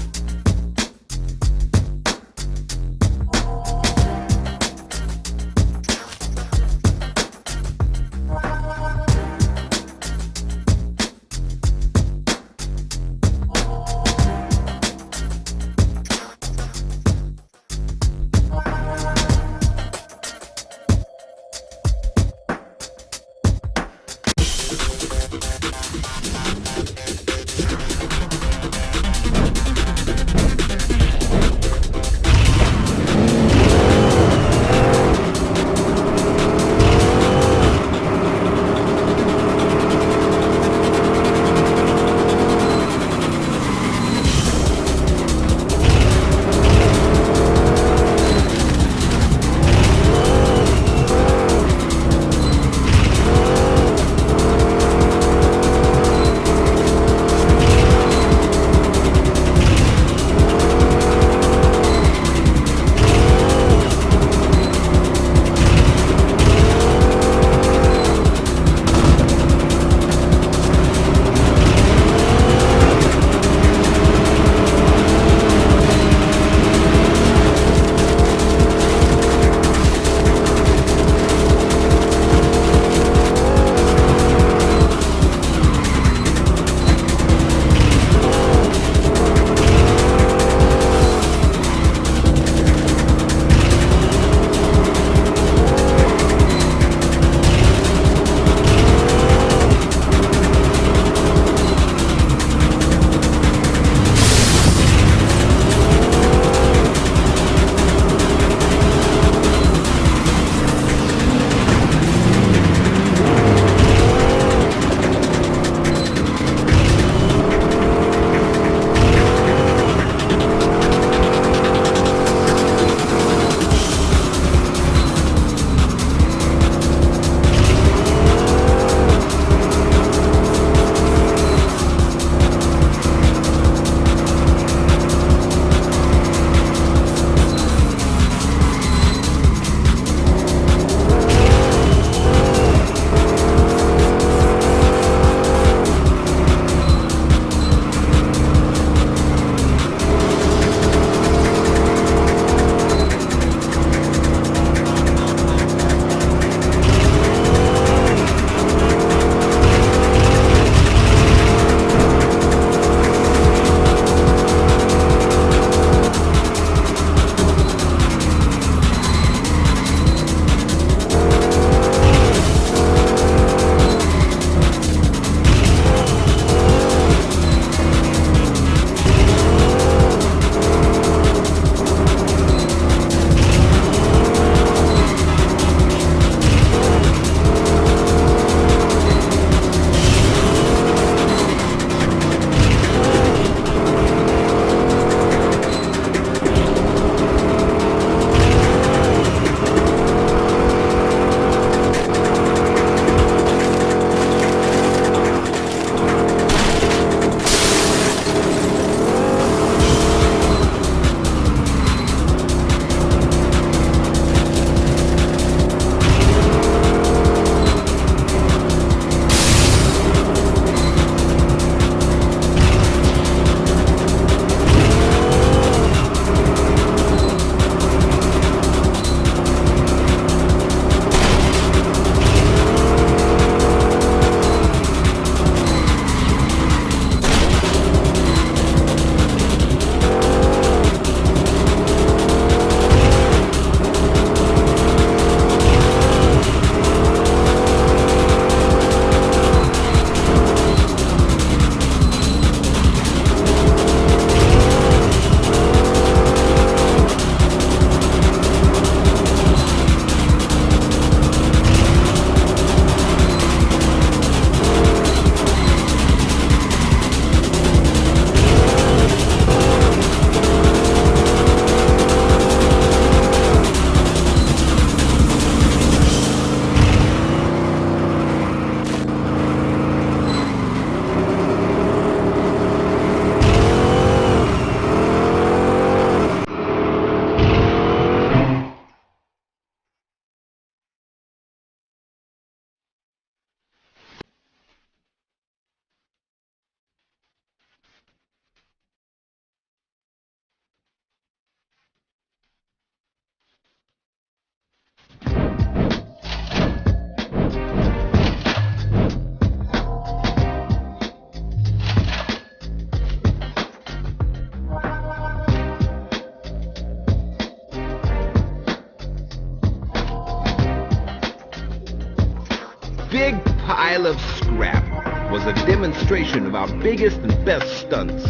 pile of scrap was a demonstration of our biggest and best stunts.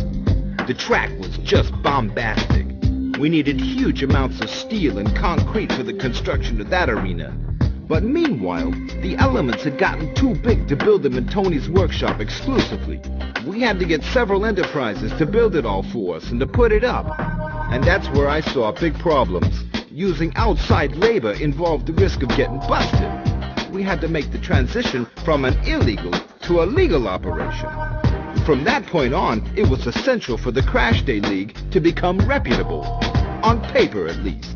The track was just bombastic. We needed huge amounts of steel and concrete for the construction of that arena. But meanwhile, the elements had gotten too big to build them in Tony's workshop exclusively. We had to get several enterprises to build it all for us and to put it up. And that's where I saw big problems. Using outside labor involved the risk of getting busted. We had to make the transition from an illegal to a legal operation. From that point on, it was essential for the Crashday League to become reputable. On paper, at least.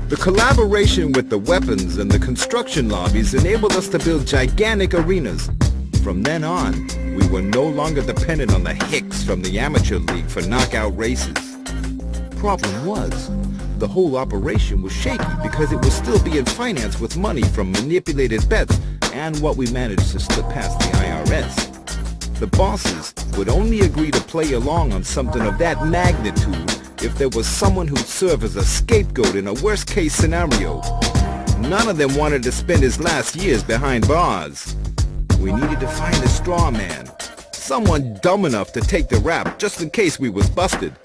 The collaboration with the weapons and the construction lobbies enabled us to build gigantic arenas. From then on, we were no longer dependent on the hicks from the amateur league for knockout races. Problem was, the whole operation was shaky because it was still being financed with money from manipulated bets and what we managed to slip past the IRS. The bosses would only agree to play along on something of that magnitude if there was someone who'd serve as a scapegoat in a worst-case scenario. None of them wanted to spend his last years behind bars. We needed to find a straw man, someone dumb enough to take the rap just in case we was busted.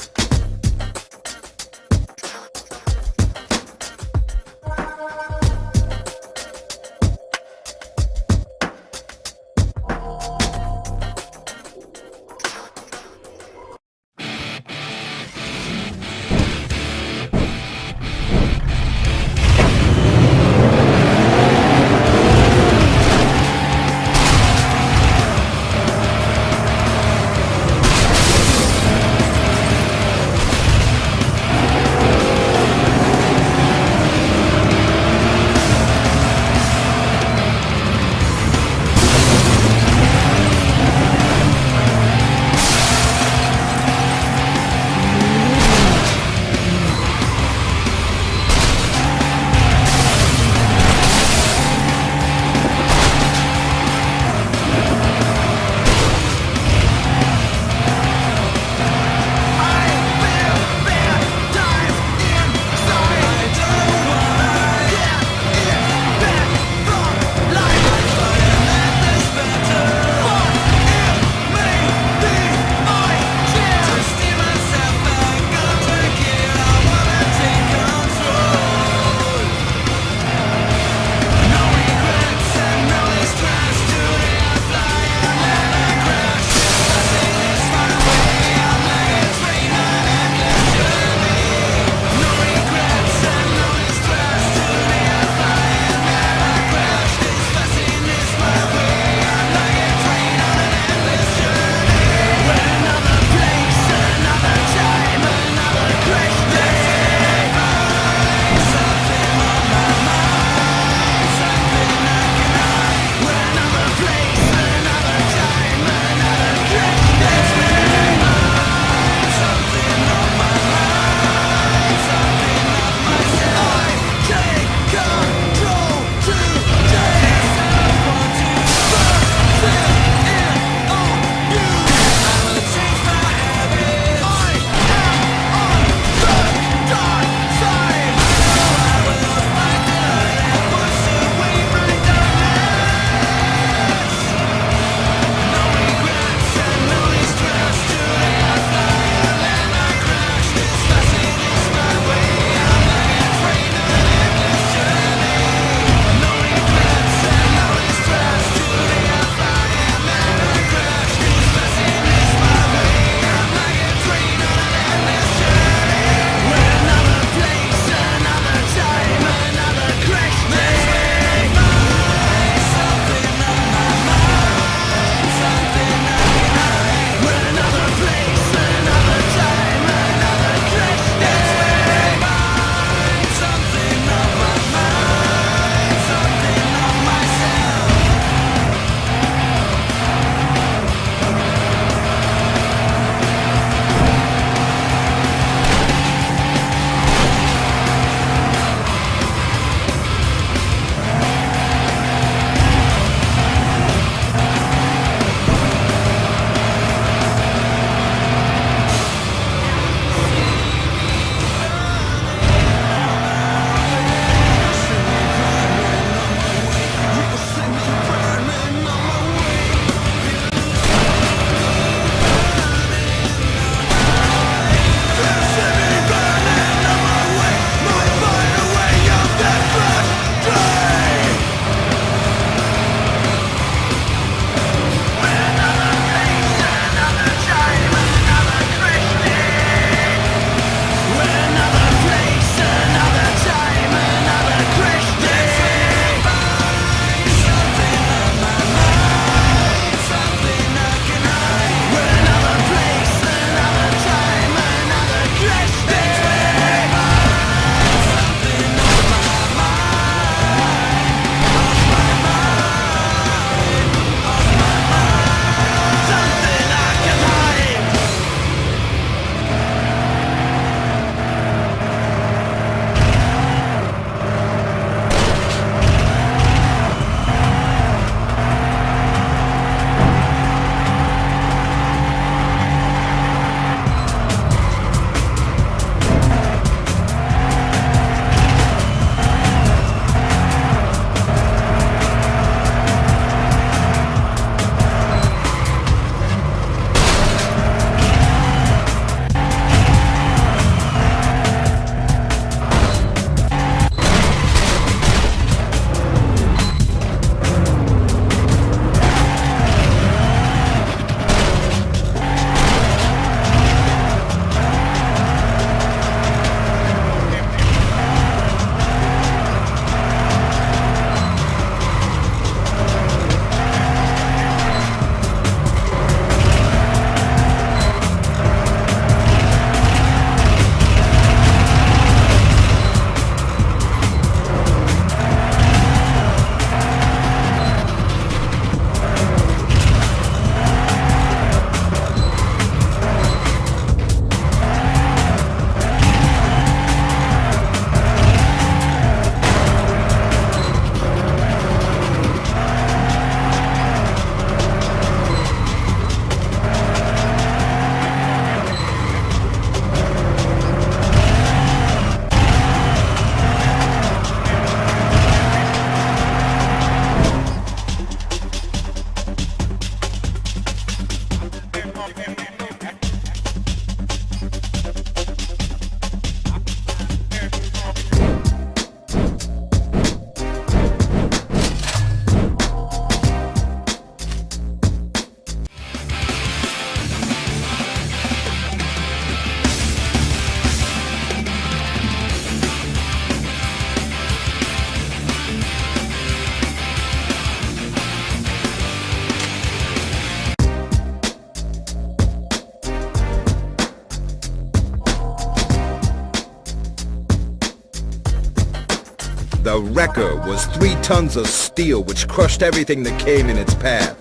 The wrecker was 3 tons of steel which crushed everything that came in its path.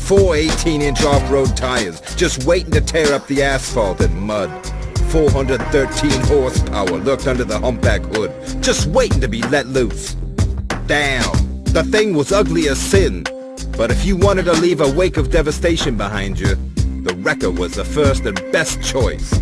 4 18-inch off-road tires just waiting to tear up the asphalt and mud. 413 horsepower lurked under the humpback hood, just waiting to be let loose. Damn, the thing was ugly as sin. But if you wanted to leave a wake of devastation behind you, the wrecker was the first and best choice.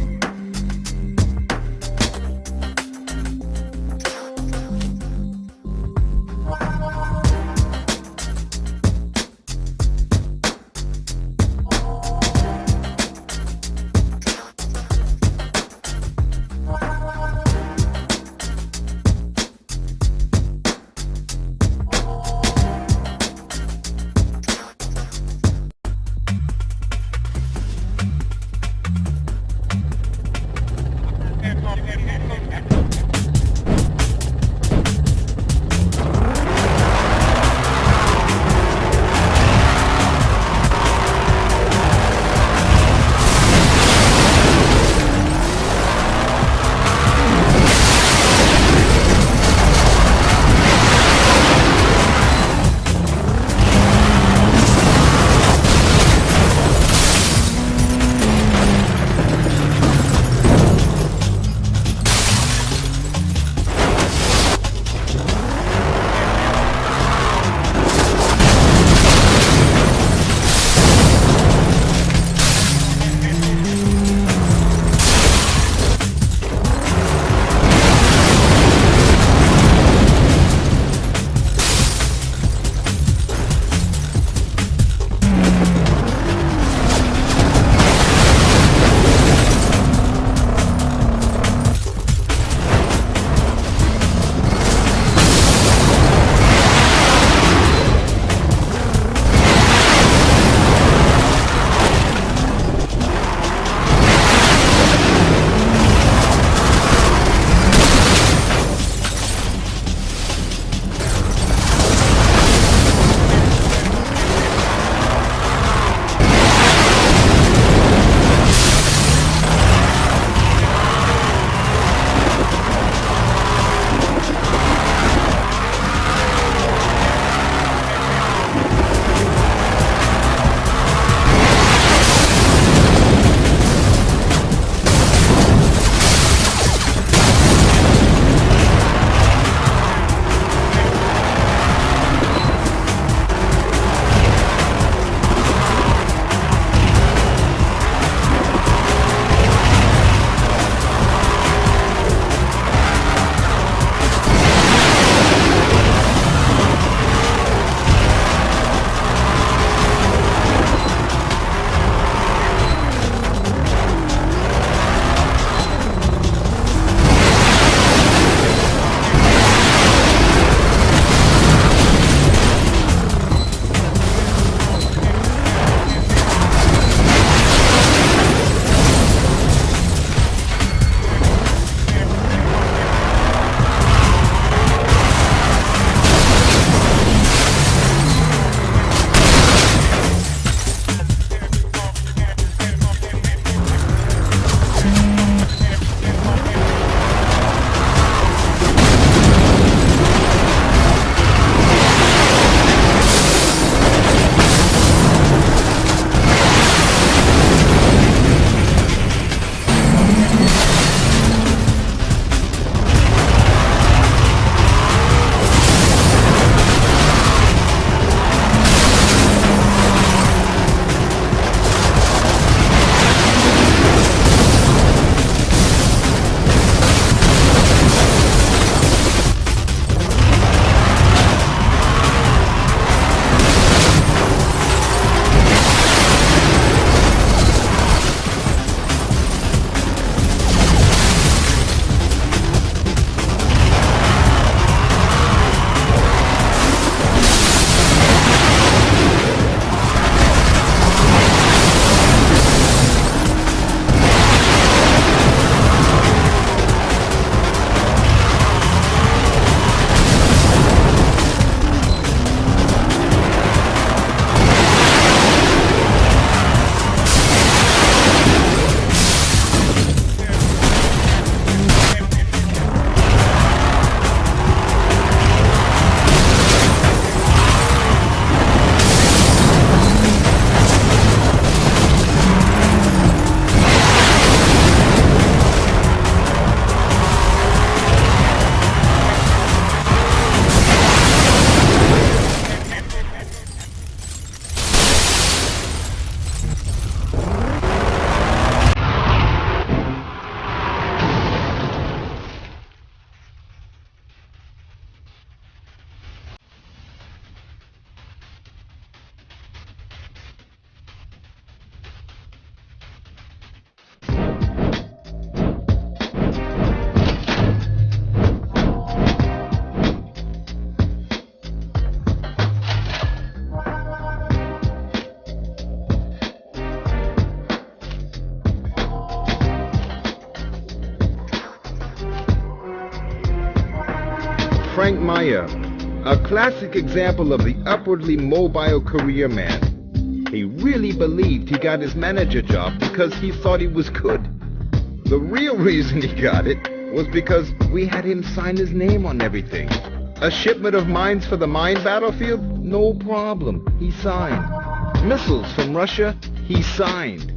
Frank Meyer, a classic example of the upwardly mobile career man. He really believed he got his manager job because he thought he was good. The real reason he got it was because we had him sign his name on everything. A shipment of mines for the mine battlefield? No problem. He signed. Missiles from Russia? He signed.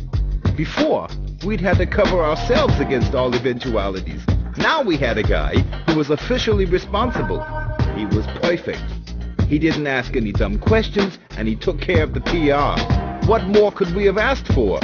Before, we'd had to cover ourselves against all eventualities. Now we had a guy who was officially responsible. He was perfect. He didn't ask any dumb questions, and he took care of the PR. What more could we have asked for?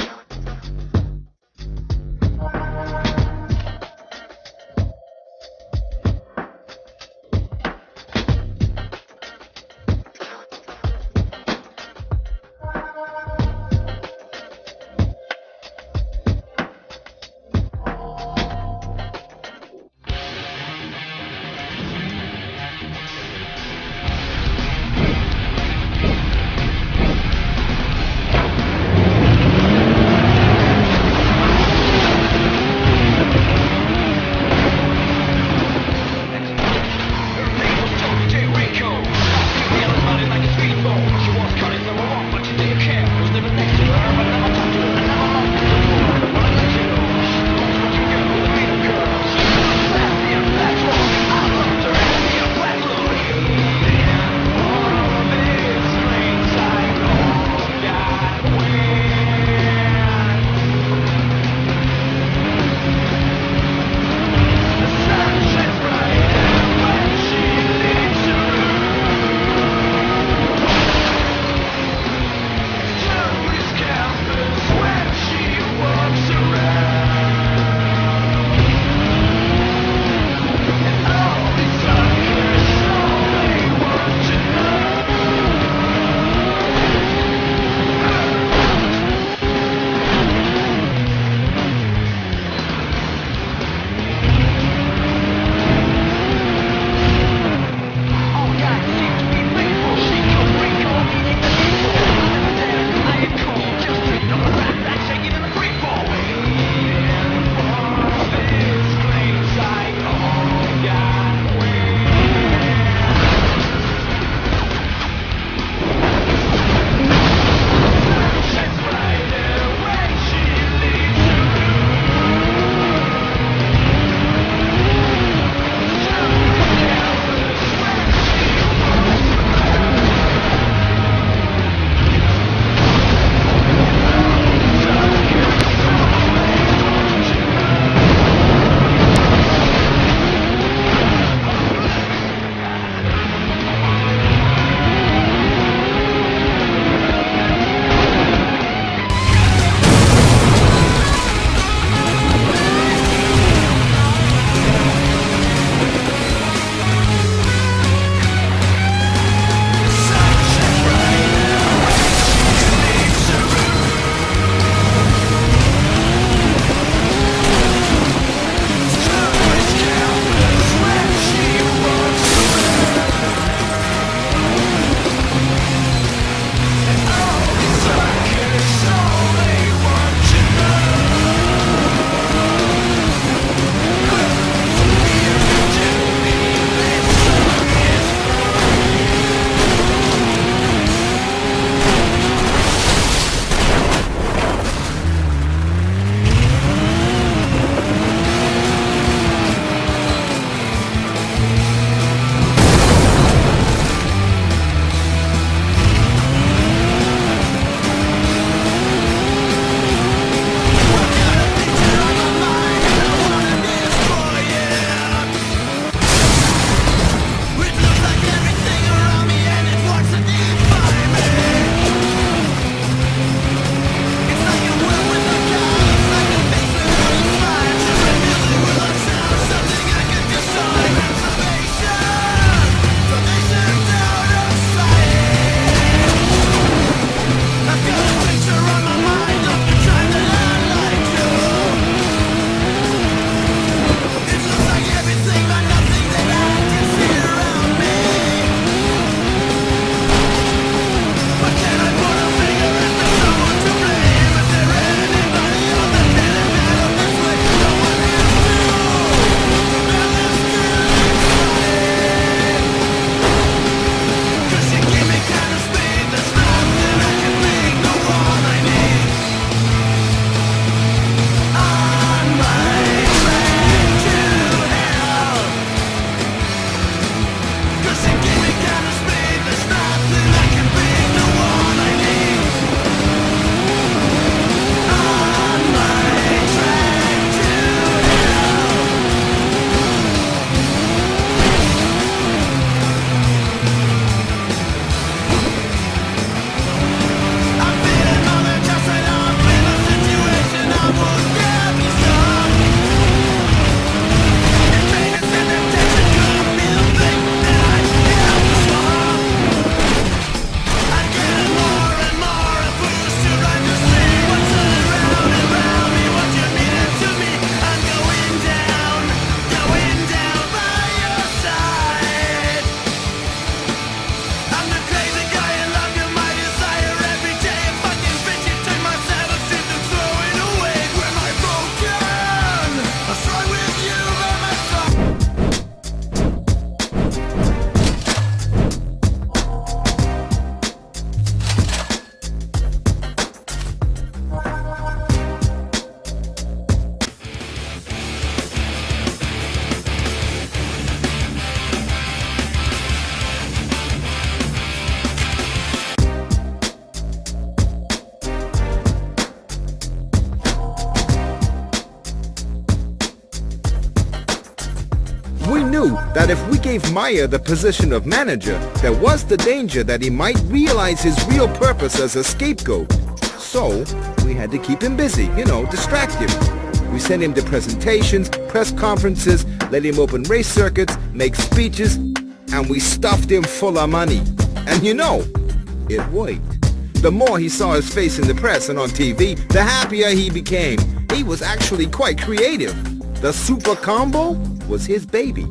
knew that if we gave Meyer the position of manager, there was the danger that he might realize his real purpose as a scapegoat. So, we had to keep him busy, distract him. We sent him to presentations, press conferences, let him open race circuits, make speeches, and we stuffed him full of money. And it worked. The more he saw his face in the press and on TV, the happier he became. He was actually quite creative. The super combo was his baby.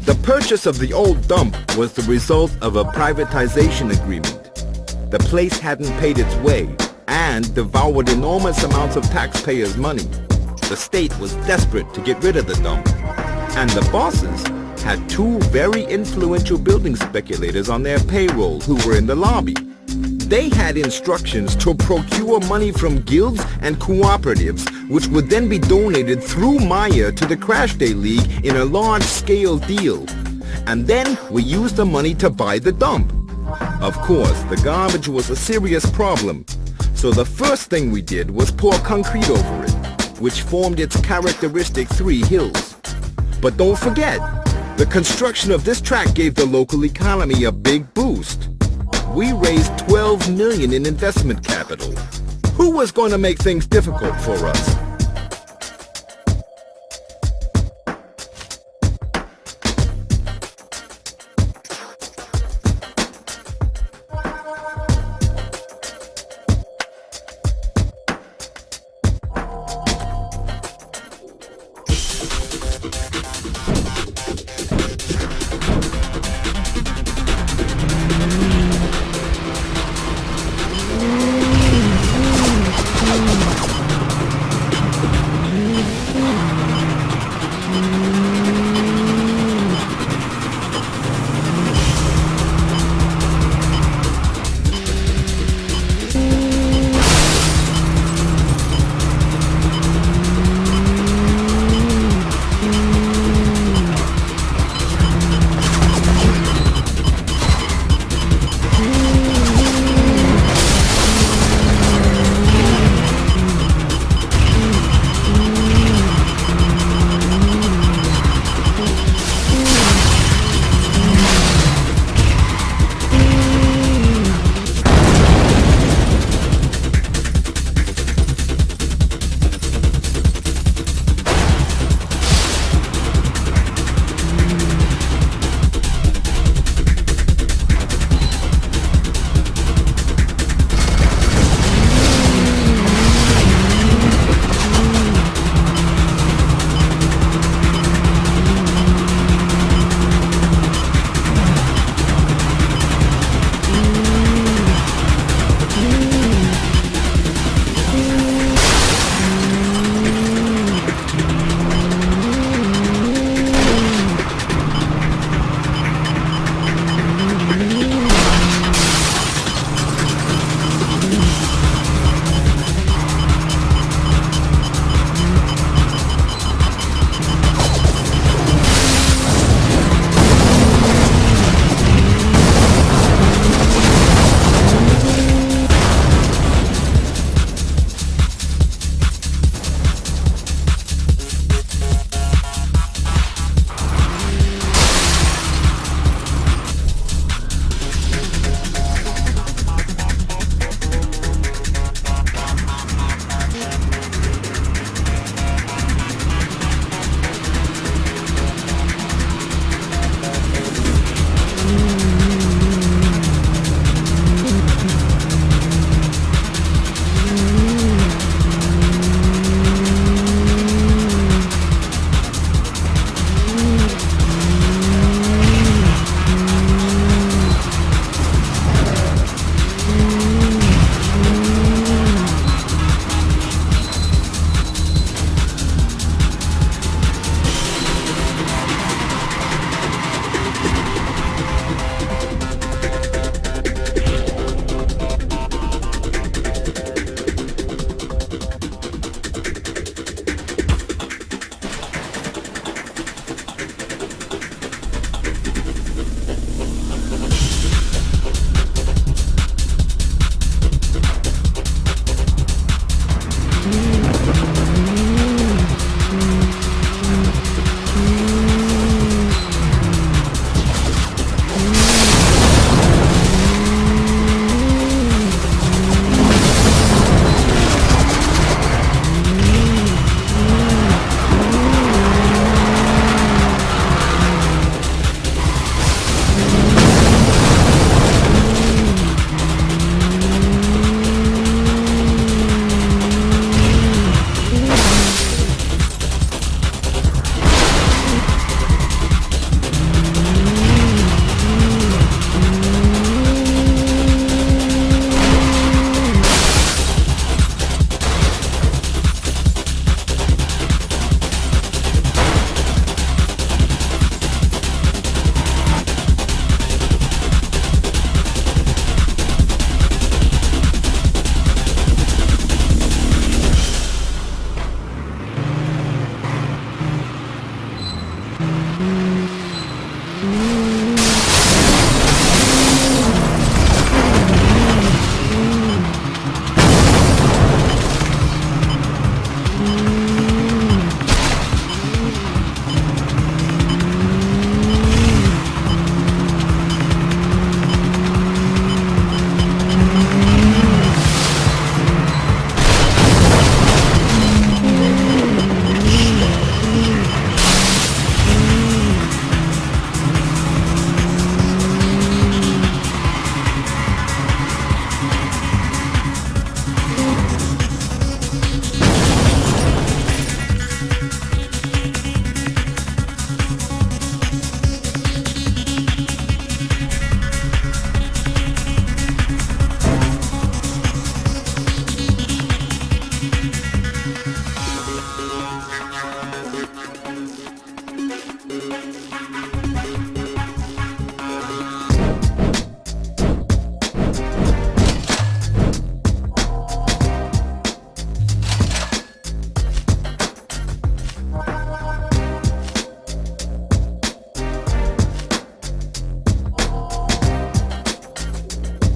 The purchase of the old dump was the result of a privatization agreement. The place hadn't paid its way and devoured enormous amounts of taxpayers' money. The state was desperate to get rid of the dump, and the bosses had two very influential building speculators on their payroll who were in the lobby. They had instructions to procure money from guilds and cooperatives, which would then be donated through Meyer to the Crashday League in a large-scale deal. And then we used the money to buy the dump. Of course, the garbage was a serious problem, so the first thing we did was pour concrete over it, which formed its characteristic 3 hills. But don't forget, the construction of this track gave the local economy a big boost. We raised $12 million in investment capital. Who was going to make things difficult for us?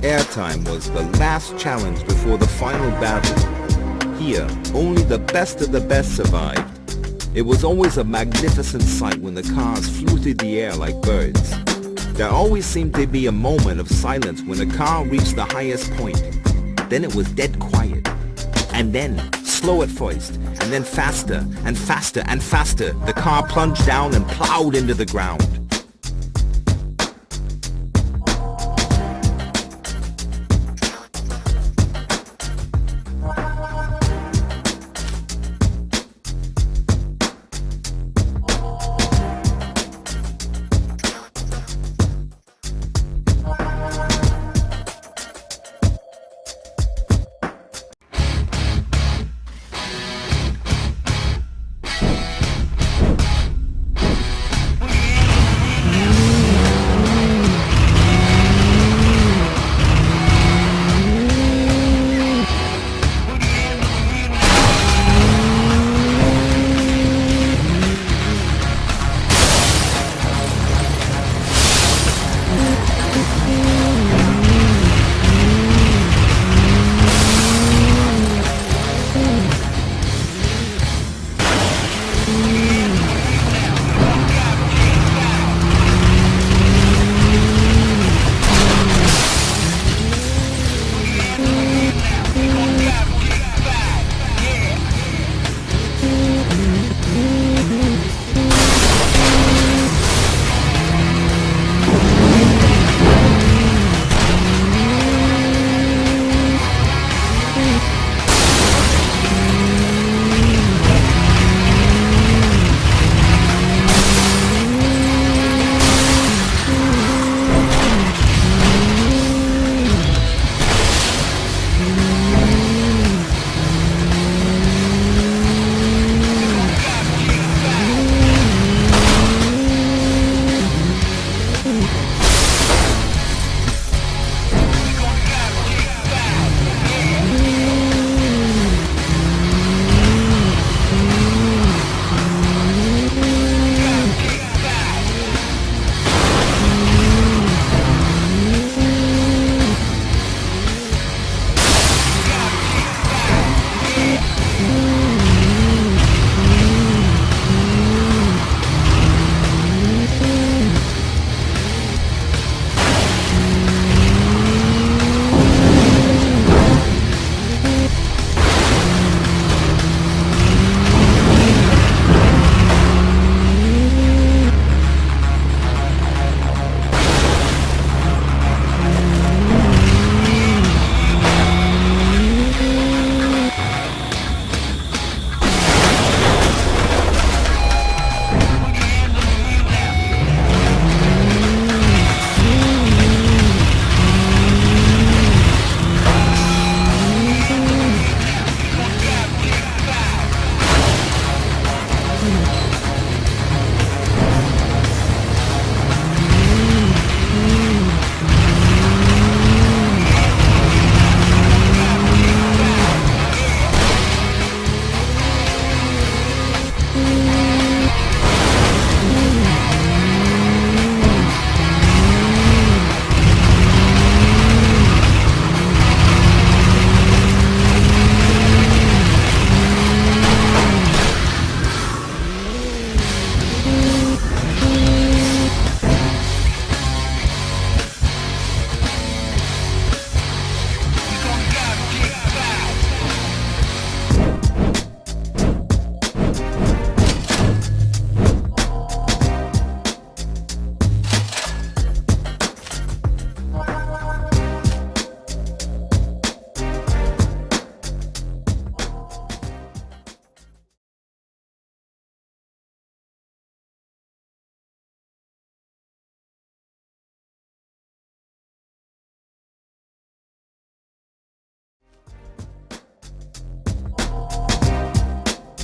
Airtime was the last challenge before the final battle. Here, only the best of the best survived. It was always a magnificent sight when the cars flew through the air like birds. There always seemed to be a moment of silence when a car reached the highest point. Then it was dead quiet. And then, slow at first, and then faster and faster and faster, the car plunged down and plowed into the ground.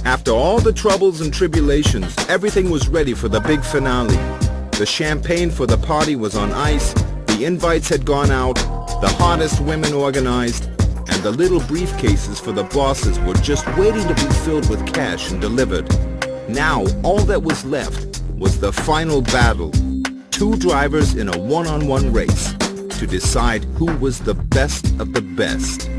After all the troubles and tribulations, everything was ready for the big finale. The champagne for the party was on ice, the invites had gone out, the hottest women organized, and the little briefcases for the bosses were just waiting to be filled with cash and delivered. Now, all that was left was the final battle. Two drivers in a one-on-one race. to decide who was the best of the best.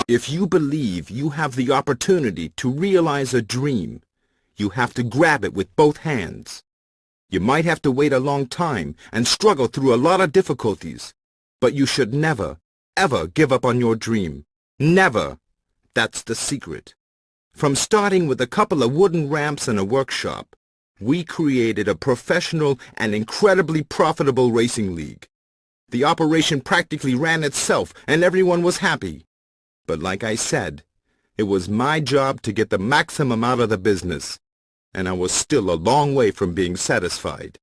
If you believe you have the opportunity to realize a dream, you have to grab it with both hands. You might have to wait a long time and struggle through a lot of difficulties, but you should never, ever give up on your dream. Never. That's the secret. From starting with a couple of wooden ramps and a workshop, we created a professional and incredibly profitable racing league. The operation practically ran itself and everyone was happy. But like I said, it was my job to get the maximum out of the business, and I was still a long way from being satisfied.